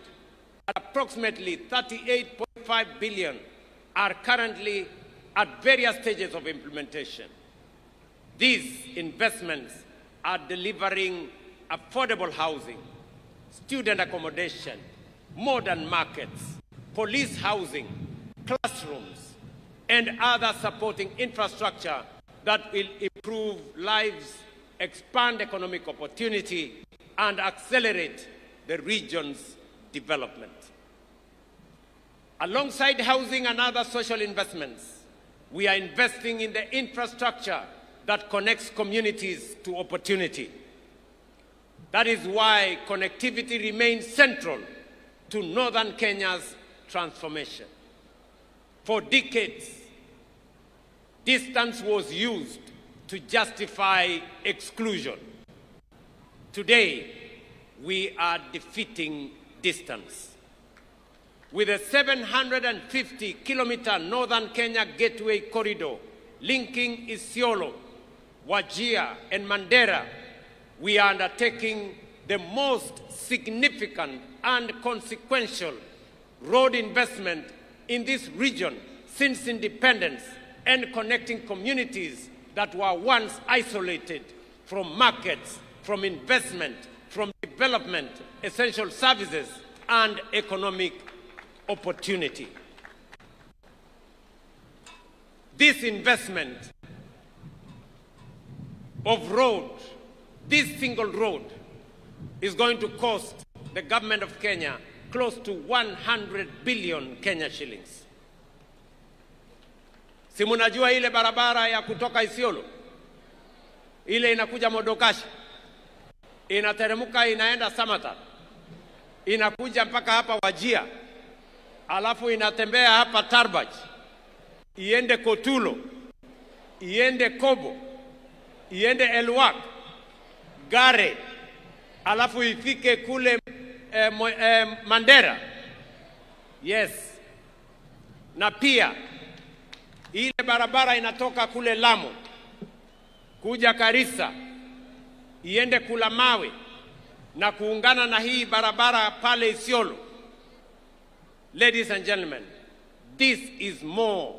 at approximately 38.5 billion are currently at various stages of implementation. These investments are delivering affordable housing, student accommodation, modern markets, police housing, classrooms, and other supporting infrastructure that will improve lives, expand economic opportunity, and accelerate the region's development. Alongside housing and other social investments, we are investing in the infrastructure that connects communities to opportunity. That is why connectivity remains central to northern Kenya's transformation. For decades, distance was used to justify exclusion. Today, we are defeating distance. With a 750-kilometer northern Kenya gateway corridor linking Isiolo, Wajir, and Mandera, we are undertaking the most significant and consequential road investment in this region since independence, and connecting communities that were once isolated from markets, from investment, from development, essential services, and economic opportunity. This investment of road, this single road, is going to cost the government of Kenya close to 100 billion Kenya shillings. Si munajua ile barabara ya kutoka Isiolo, ile inakuja Modokashi, inateremuka inaenda Samata, inakuja mpaka hapa Wajir, alafu inatembea hapa Tarbaj, iende Kotulo, iende Kobo, iende Elwak, Gare, alafu ifike kule Mandera. Yes. Na pia ile barabara inatoka kule Lamu kuja Garissa, iende kula Mawe na kuungana na hii barabara pale Isiolo. Ladies and gentlemen, this is more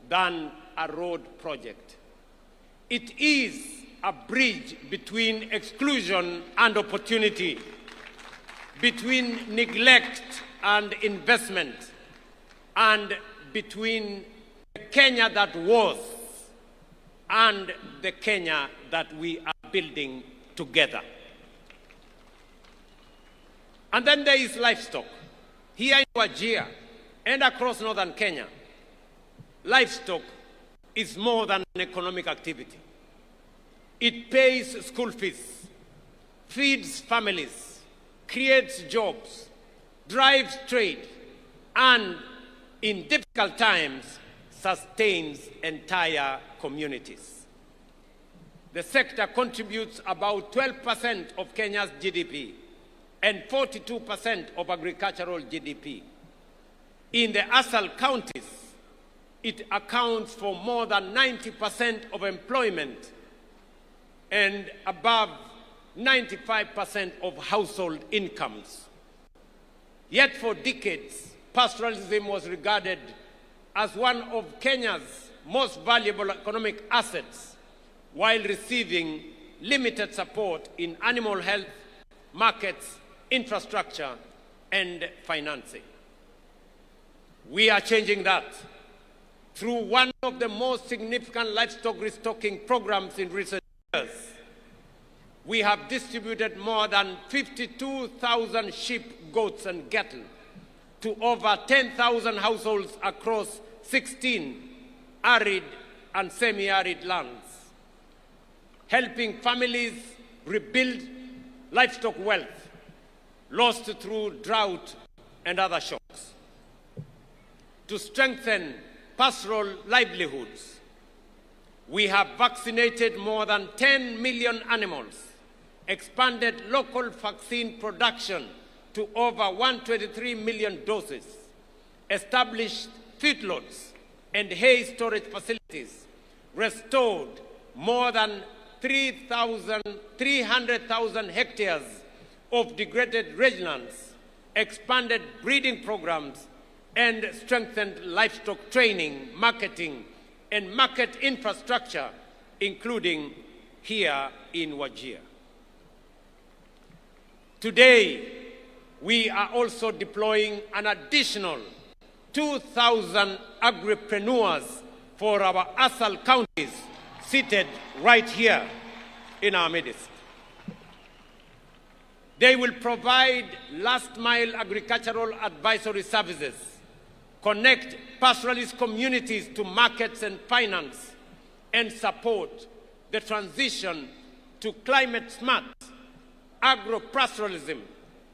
than a road project. It is a bridge between exclusion and opportunity, between neglect and investment, and between the Kenya that was and the Kenya that we are building together. And then there is livestock. Here in Wajir and across northern Kenya, livestock is more than an economic activity. It pays school fees, feeds families, creates jobs, drives trade, and in difficult times, sustains entire communities. The sector contributes about 12% of Kenya's GDP and 42% of agricultural GDP. In the ASAL counties, it accounts for more than 90% of employment and above 95% of household incomes. Yet for decades, pastoralism was regarded as one of Kenya's most valuable economic assets, while receiving limited support in animal health, markets, infrastructure, and financing. We are changing that through one of the most significant livestock restocking programs in recent years. We have distributed more than 52,000 sheep, goats, and cattle to over 10,000 households across 16 arid and semi-arid lands, helping families rebuild livestock wealth lost through drought and other shocks. To strengthen pastoral livelihoods, we have vaccinated more than 10 million animals, expanded local vaccine production to over 123 million doses, established feedlots and hay storage facilities, restored more than 300,000 hectares of degraded rangelands, expanded breeding programs, and strengthened livestock training, marketing, and market infrastructure, including here in Wajir. Today, we are also deploying an additional 2,000 agripreneurs for our ASAL counties, seated right here in our midst. They will provide last-mile agricultural advisory services, connect pastoralist communities to markets and finance, and support the transition to climate-smart agro-pastoralism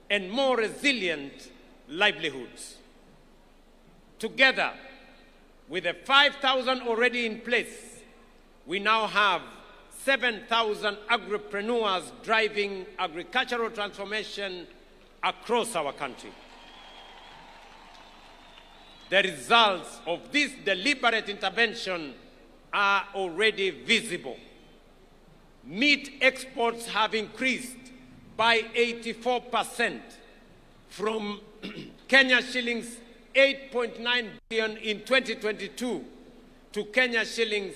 and more resilient livelihoods. Together, with the 5,000 already in place, we now have 7,000 agripreneurs driving agricultural transformation across our country. The results of this deliberate intervention are already visible. Meat exports have increased by 84% from Kenya shillings 8.9 billion in 2022 to Kenya shillings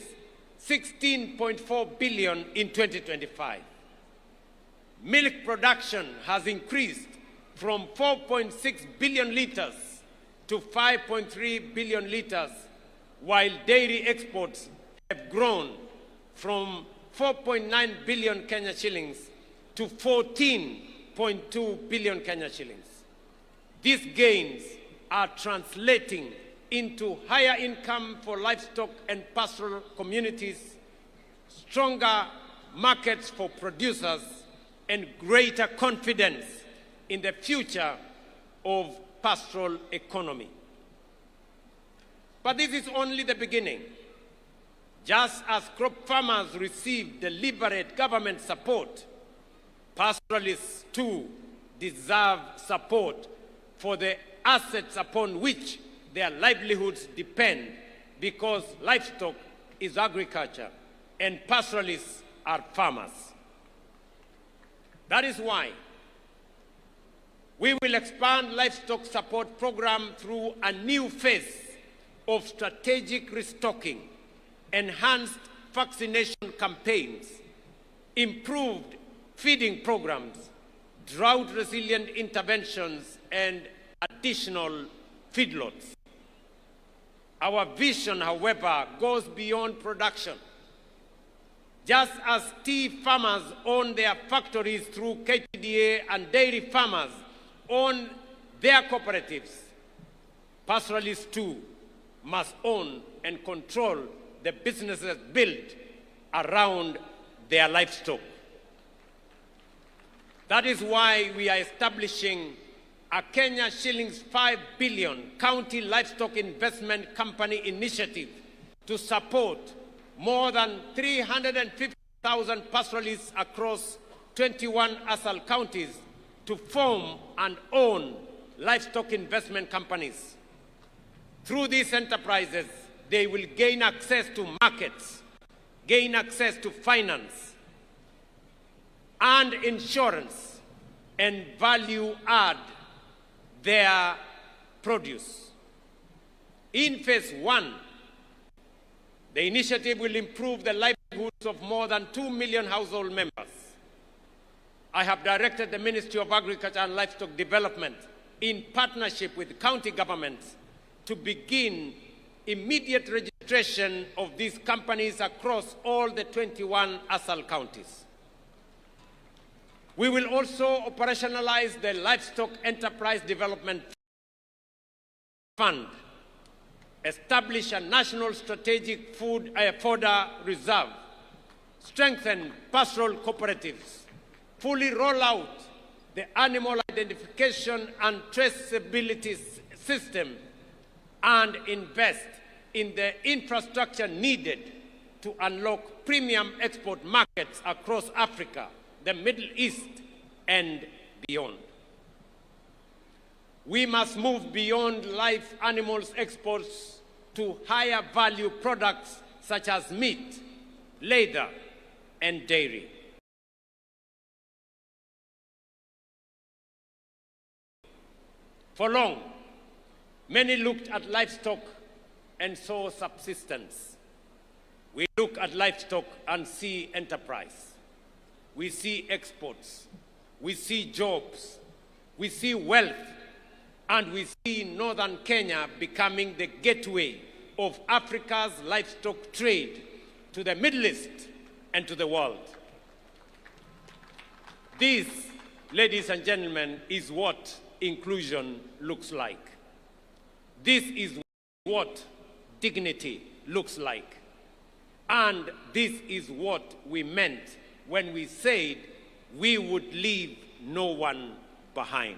16.4 billion in 2025. Milk production has increased from 4.6 billion liters to 5.3 billion liters, while dairy exports have grown from 4.9 billion Kenya shillings to 14.2 billion Kenya shillings. These gains are translating into higher income for livestock and pastoral communities, stronger markets for producers, and greater confidence in the future of pastoral economy. But this is only the beginning. Just as crop farmers receive deliberate government support, pastoralists too deserve support for the assets upon which their livelihoods depend, because livestock is agriculture and pastoralists are farmers. That is why we will expand livestock support program through a new phase of strategic restocking, enhanced vaccination campaigns, improved feeding programs, drought-resilient interventions, and additional feedlots. Our vision, however, goes beyond production. Just as tea farmers own their factories through KTDA and dairy farmers own their cooperatives, pastoralists too must own and control the businesses built around their livestock. That is why we are establishing a Kenya shillings 5 billion county livestock investment company initiative to support more than 350,000 pastoralists across 21 ASAL counties to form and own livestock investment companies. Through these enterprises, they will gain access to markets, gain access to finance and insurance, and value add their produce. In phase 1, the initiative will improve the livelihoods of more than 2 million household members. I have directed the Ministry of Agriculture and Livestock Development, in partnership with county governments, to begin immediate registration of these companies across all the 21 ASAL counties. We will also operationalize the Livestock Enterprise Development Fund, establish a national strategic fodder reserve, strengthen pastoral cooperatives, fully roll out the animal identification and traceability system, and invest in the infrastructure needed to unlock premium export markets across Africa, the Middle East, and beyond. We must move beyond live animals exports to higher value products such as meat, leather, and dairy. For long, many looked at livestock and saw subsistence. We look at livestock and see enterprise. We see exports. We see jobs. We see wealth. And we see northern Kenya becoming the gateway of Africa's livestock trade to the Middle East and to the world. This, ladies and gentlemen, is what inclusion looks like. This is what dignity looks like. And this is what we meant when we said we would leave no one behind.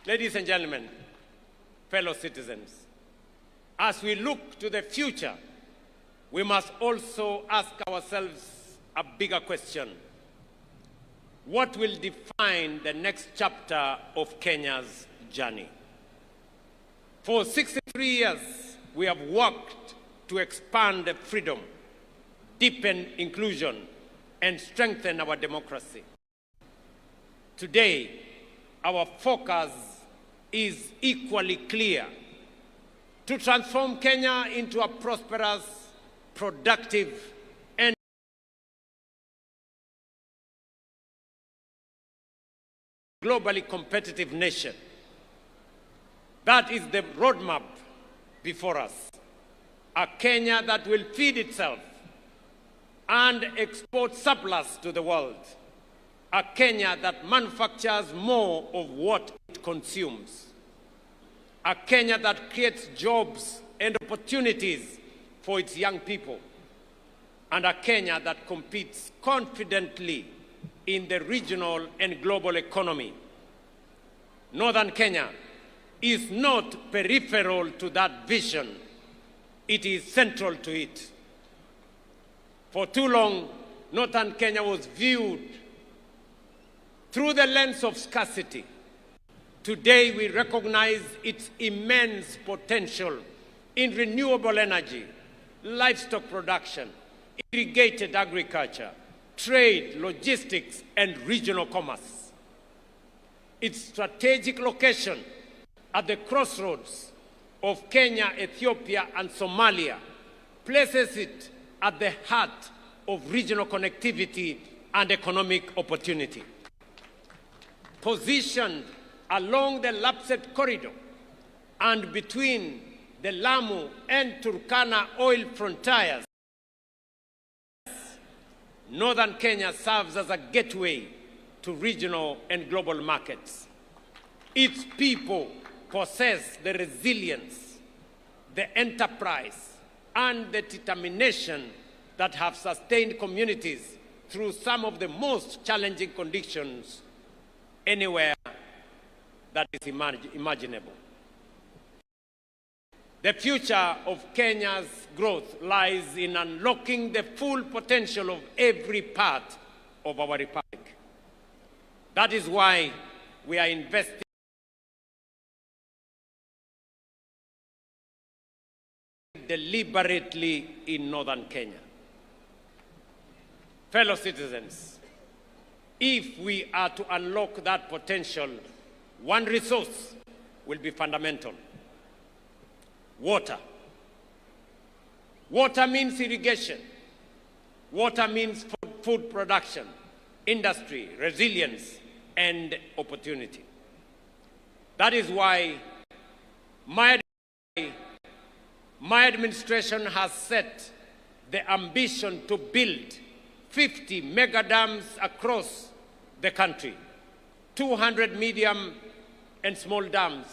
Ladies and gentlemen, fellow citizens, as we look to the future, we must also ask ourselves a bigger question. What will define the next chapter of Kenya's journey? For 63 years, we have worked to expand freedom, deepen inclusion, and strengthen our democracy. Today, our focus is equally clear: to transform Kenya into a prosperous, productive, and globally competitive nation. That is the roadmap before us. A Kenya that will feed itself and export surplus to the world. A Kenya that manufactures more of what it consumes. A Kenya that creates jobs and opportunities for its young people. And a Kenya that competes confidently in the regional and global economy. Northern Kenya is not peripheral to that vision. It is central to it. For too long, Northern Kenya was viewed through the lens of scarcity. Today, we recognize its immense potential in renewable energy, livestock production, irrigated agriculture, trade, logistics, and regional commerce. Its strategic location at the crossroads of Kenya, Ethiopia, and Somalia places it at the heart of regional connectivity and economic opportunity. Positioned along the Lapsset corridor and between the Lamu and Turkana oil frontiers, Northern Kenya serves as a gateway to regional and global markets. Its people possess the resilience, the enterprise, and the determination that have sustained communities through some of the most challenging conditions anywhere that is imaginable. The future of Kenya's growth lies in unlocking the full potential of every part of our republic. That is why we are investing deliberately in northern Kenya. Fellow citizens, if we are to unlock that potential, one resource will be fundamental: water. Water means irrigation. Water means food production, industry, resilience, and opportunity. That is why my administration has set the ambition to build 50 mega dams across the country, 200 medium and small dams,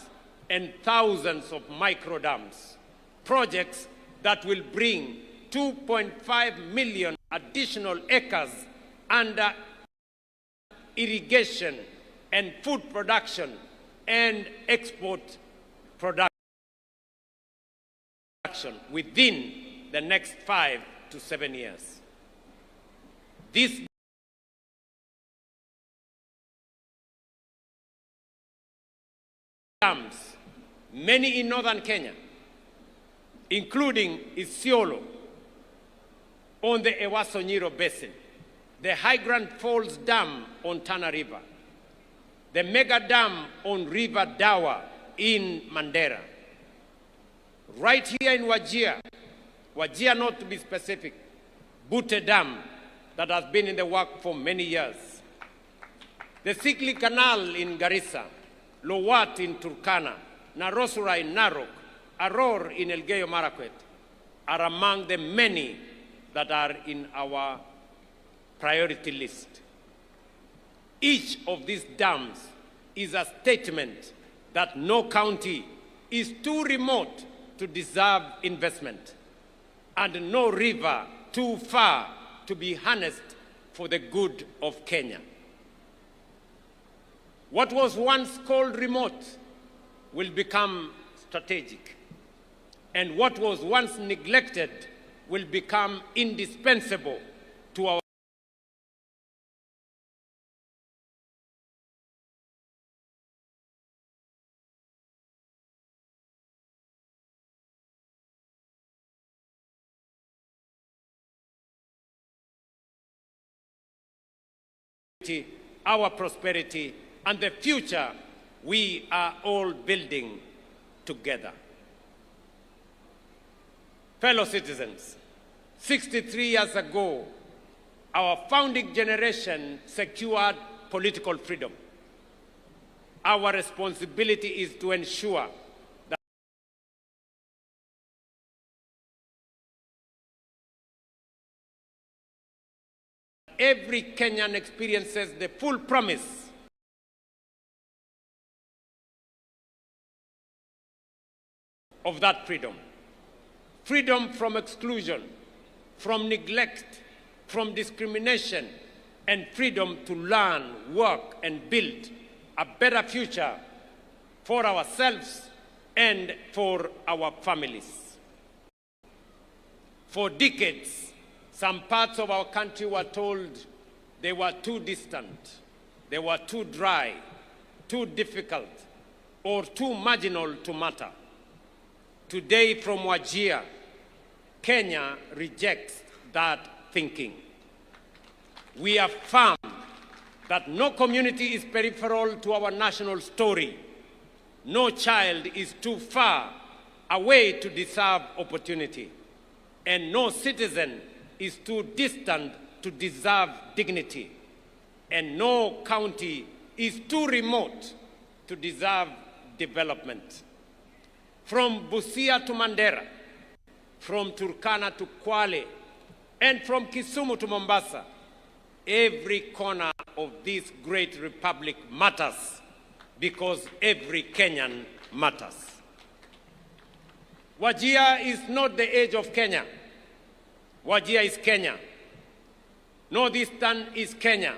and thousands of micro dams. Projects that will bring 2.5 million additional acres under irrigation and food production and export production within the next 5 to 7 years. These dams, many in northern Kenya, including Isiolo on the Ewaso-Nyiro Basin, the High Grand Falls Dam on Tana River, the mega dam on River Dawa in Mandera, right here in Wajir, Wajir not to be specific, Butte Dam that has been in the work for many years, the Sikli Canal in Garissa, Lowat in Turkana, Narosura in Narok, Aror in Elgeyo Marakwet are among the many that are in our priority list. Each of these dams is a statement that no county is too remote to deserve investment, and no river too far to be harnessed for the good of Kenya. What was once called remote will become strategic, and what was once neglected will become indispensable to our prosperity and the future we are all building together. Fellow citizens, 63 years ago, our founding generation secured political freedom. Our responsibility is to ensure that every Kenyan experiences the full promise of that freedom. Freedom from exclusion, from neglect, from discrimination, and freedom to learn, work, and build a better future for ourselves and for our families. For decades, some parts of our country were told they were too distant, they were too dry, too difficult, or too marginal to matter. Today, from Wajir, Kenya rejects that thinking. We affirm that no community is peripheral to our national story. No child is too far away to deserve opportunity. And no citizen is too distant to deserve dignity. And no county is too remote to deserve development. From Busia to Mandera, from Turkana to Kwale, and from Kisumu to Mombasa, every corner of this great republic matters because every Kenyan matters. Wajir is not the age of Kenya. Wajir is Kenya. Northeastern is Kenya,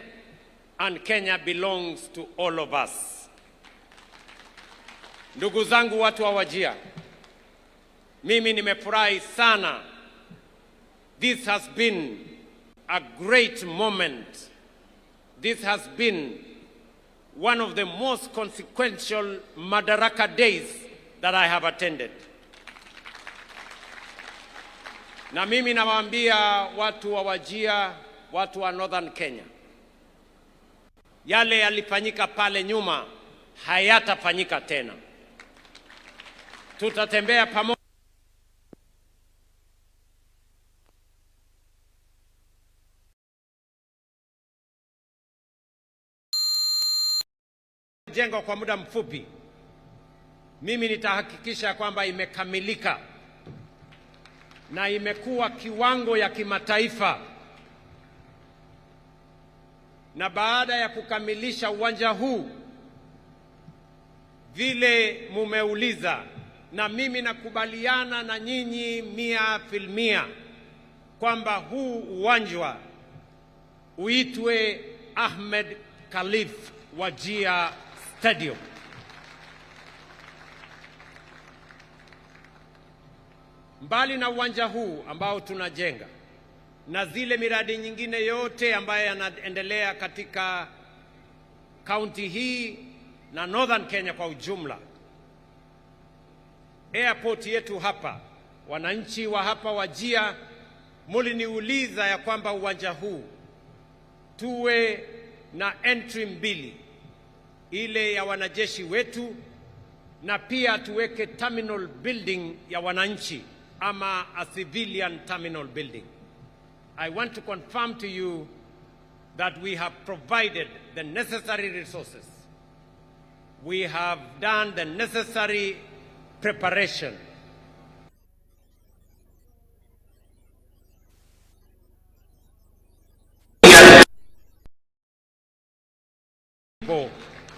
and Kenya belongs to all of us. Ndugu zangu watu wa Wajir, mimi nimefurahi sana. This has been a great moment. This has been one of the most consequential Madaraka days that I have attended. Na mimi nawaambia watu wa Wajir, watu wa Northern Kenya, yale yalifanyika pale nyuma hayatafanyika tena. Tutatembea pamoja jengo kwa muda mfupi. Mimi nitahakikisha kwamba imekamilika na imekuwa kiwango ya kimataifa. Na baada ya kukamilisha uwanja huu vile mumeuliza, na mimi nakubaliana na nyinyi 100% kwamba huu uwanja uitwe Ahmed Khalif Wajir Stadium. Mbali na uwanja huu ambao tunajenga na zile miradi nyingine yote ambayo yanaendelea katika kaunti hii na Northern Kenya kwa ujumla, airport yetu hapa, wananchi wa hapa Wajir muliniuliza ya kwamba uwanja huu tuwe na entry mbili, ile ya wanajeshi wetu na pia tuweke terminal building ya wananchi ama a civilian terminal building. I want to confirm to you that we have provided the necessary resources. We have done the necessary preparation.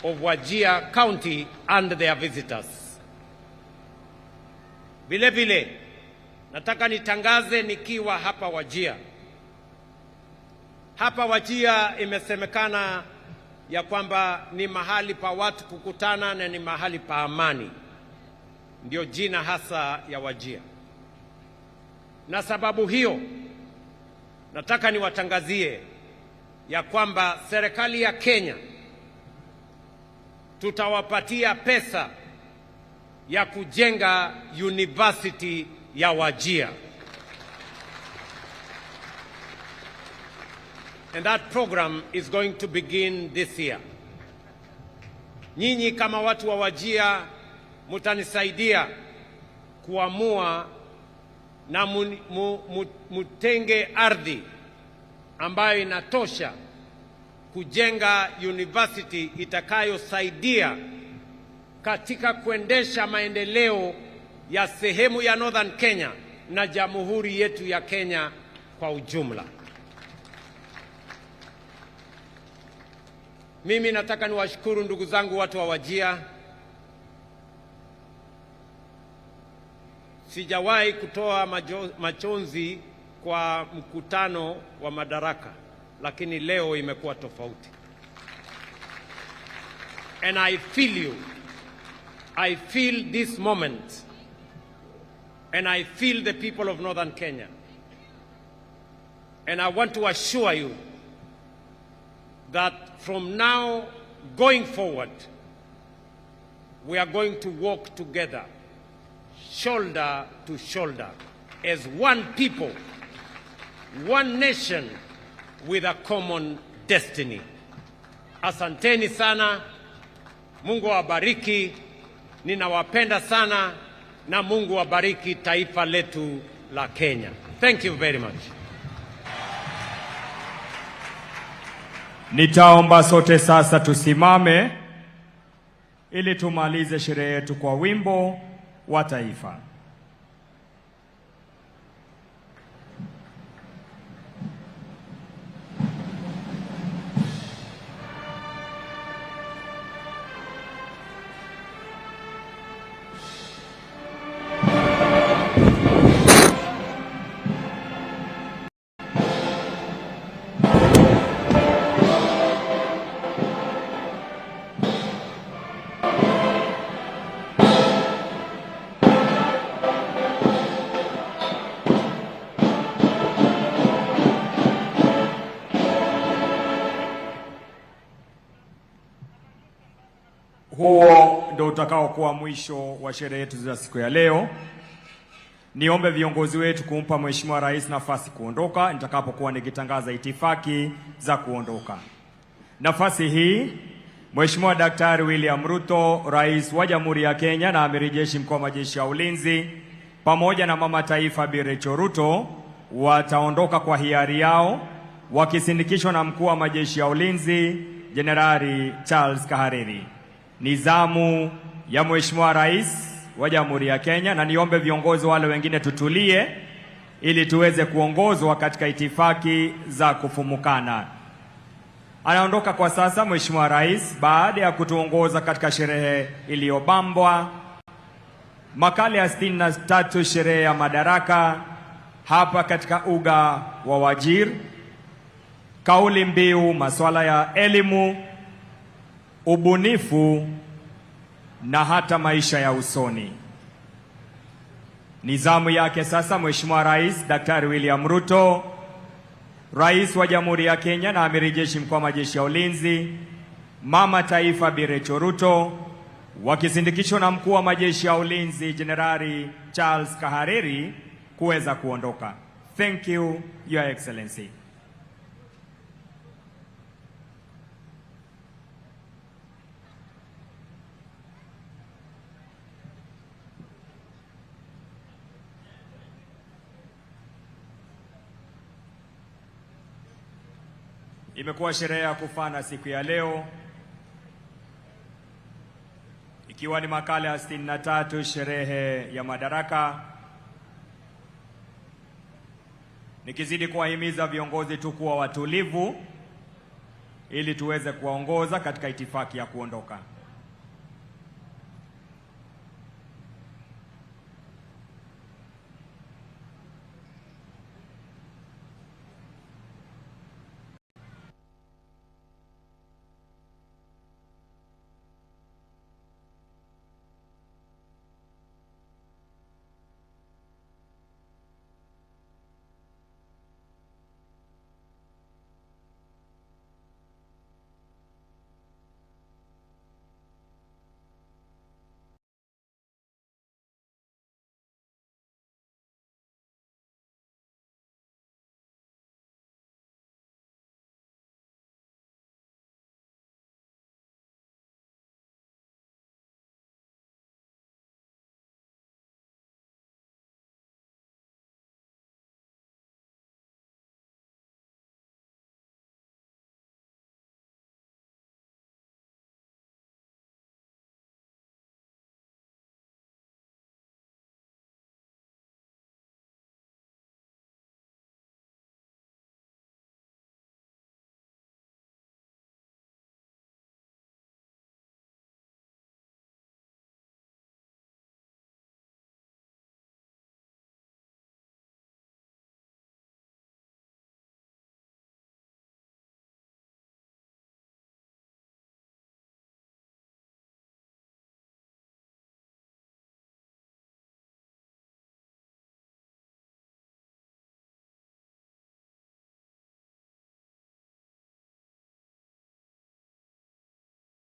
Of Wajir County and their visitors. Vile vile, nataka nitangaze nikiwa hapa Wajir. Hapa Wajir imesemekana ya kwamba ni mahali pa watu kukutana na ni mahali pa amani. Ndio jina hasa ya Wajir. Na sababu hiyo, nataka niwatangazie ya kwamba serikali ya Kenya tutawapatia pesa ya kujenga university ya Wajir. And that program is going to begin this year. Nyinyi kama watu wa Wajir mutanisaidia kuamua na mutenge ardhi ambayo inatosha kujenga university itakayosaidia katika kuendesha maendeleo ya sehemu ya Northern Kenya na jamhuri yetu ya Kenya kwa ujumla. Mimi nataka niwashukuru ndugu zangu watu wa Wajir. Sijawahi kutoa machozi kwa mkutano wa Madaraka, lakini leo imekuwa tofauti. And I feel you. I feel this moment. And I feel the people of Northern Kenya. And I want to assure you that from now going forward, we are going to walk together, shoulder to shoulder, as one people, one nation, with a common destiny. Asanteni sana. Mungu awabariki. Ninawapenda sana na Mungu awabariki taifa letu la Kenya. Thank you very much. Nitaomba sote sasa tusimame ili tumalize sherehe yetu kwa wimbo wa taifa. Huo ndio utakao kuwa mwisho wa sherehe yetu za siku ya leo. Niombe viongozi wetu kumpa Mheshimiwa Rais nafasi kuondoka nitakapokuwa nikitangaza itifaki za kuondoka. Nafasi hii Mheshimiwa Daktari William Ruto, Rais wa Jamhuri ya Kenya na Amiri Jeshi Mkuu wa Majeshi ya Ulinzi, pamoja na Mama Taifa Bi Rachel Ruto wataondoka kwa hiari yao wakisindikishwa na Mkuu wa Majeshi ya Ulinzi Jenerali Charles Kahariri. Ni zamu ya Mheshimiwa Rais wa Jamhuri ya Kenya, na niombe viongozi wale wengine tutulie ili tuweze kuongozwa katika itifaki za kufumukana. Anaondoka kwa sasa Mheshimiwa Rais baada ya kutuongoza katika sherehe iliyobambwa makala ya 63 sherehe ya Madaraka hapa katika uga wa Wajir. Kauli mbiu masuala ya elimu, ubunifu na hata maisha ya usoni. Ni zamu yake sasa Mheshimiwa Rais Daktari William Ruto, Rais wa Jamhuri ya Kenya na Amiri Jeshi Mkuu wa Majeshi ya Ulinzi, Mama Taifa Bi Rachel Ruto wakisindikishwa na Mkuu wa Majeshi ya Ulinzi Jenerali Charles Kahariri kuweza kuondoka. Thank you, Your Excellency. Imekuwa sherehe ya kufana siku ya leo, ikiwa ni makala ya 63 sherehe ya Madaraka. Nikizidi kuwahimiza viongozi tu kuwa watulivu ili tuweze kuwaongoza katika itifaki ya kuondoka.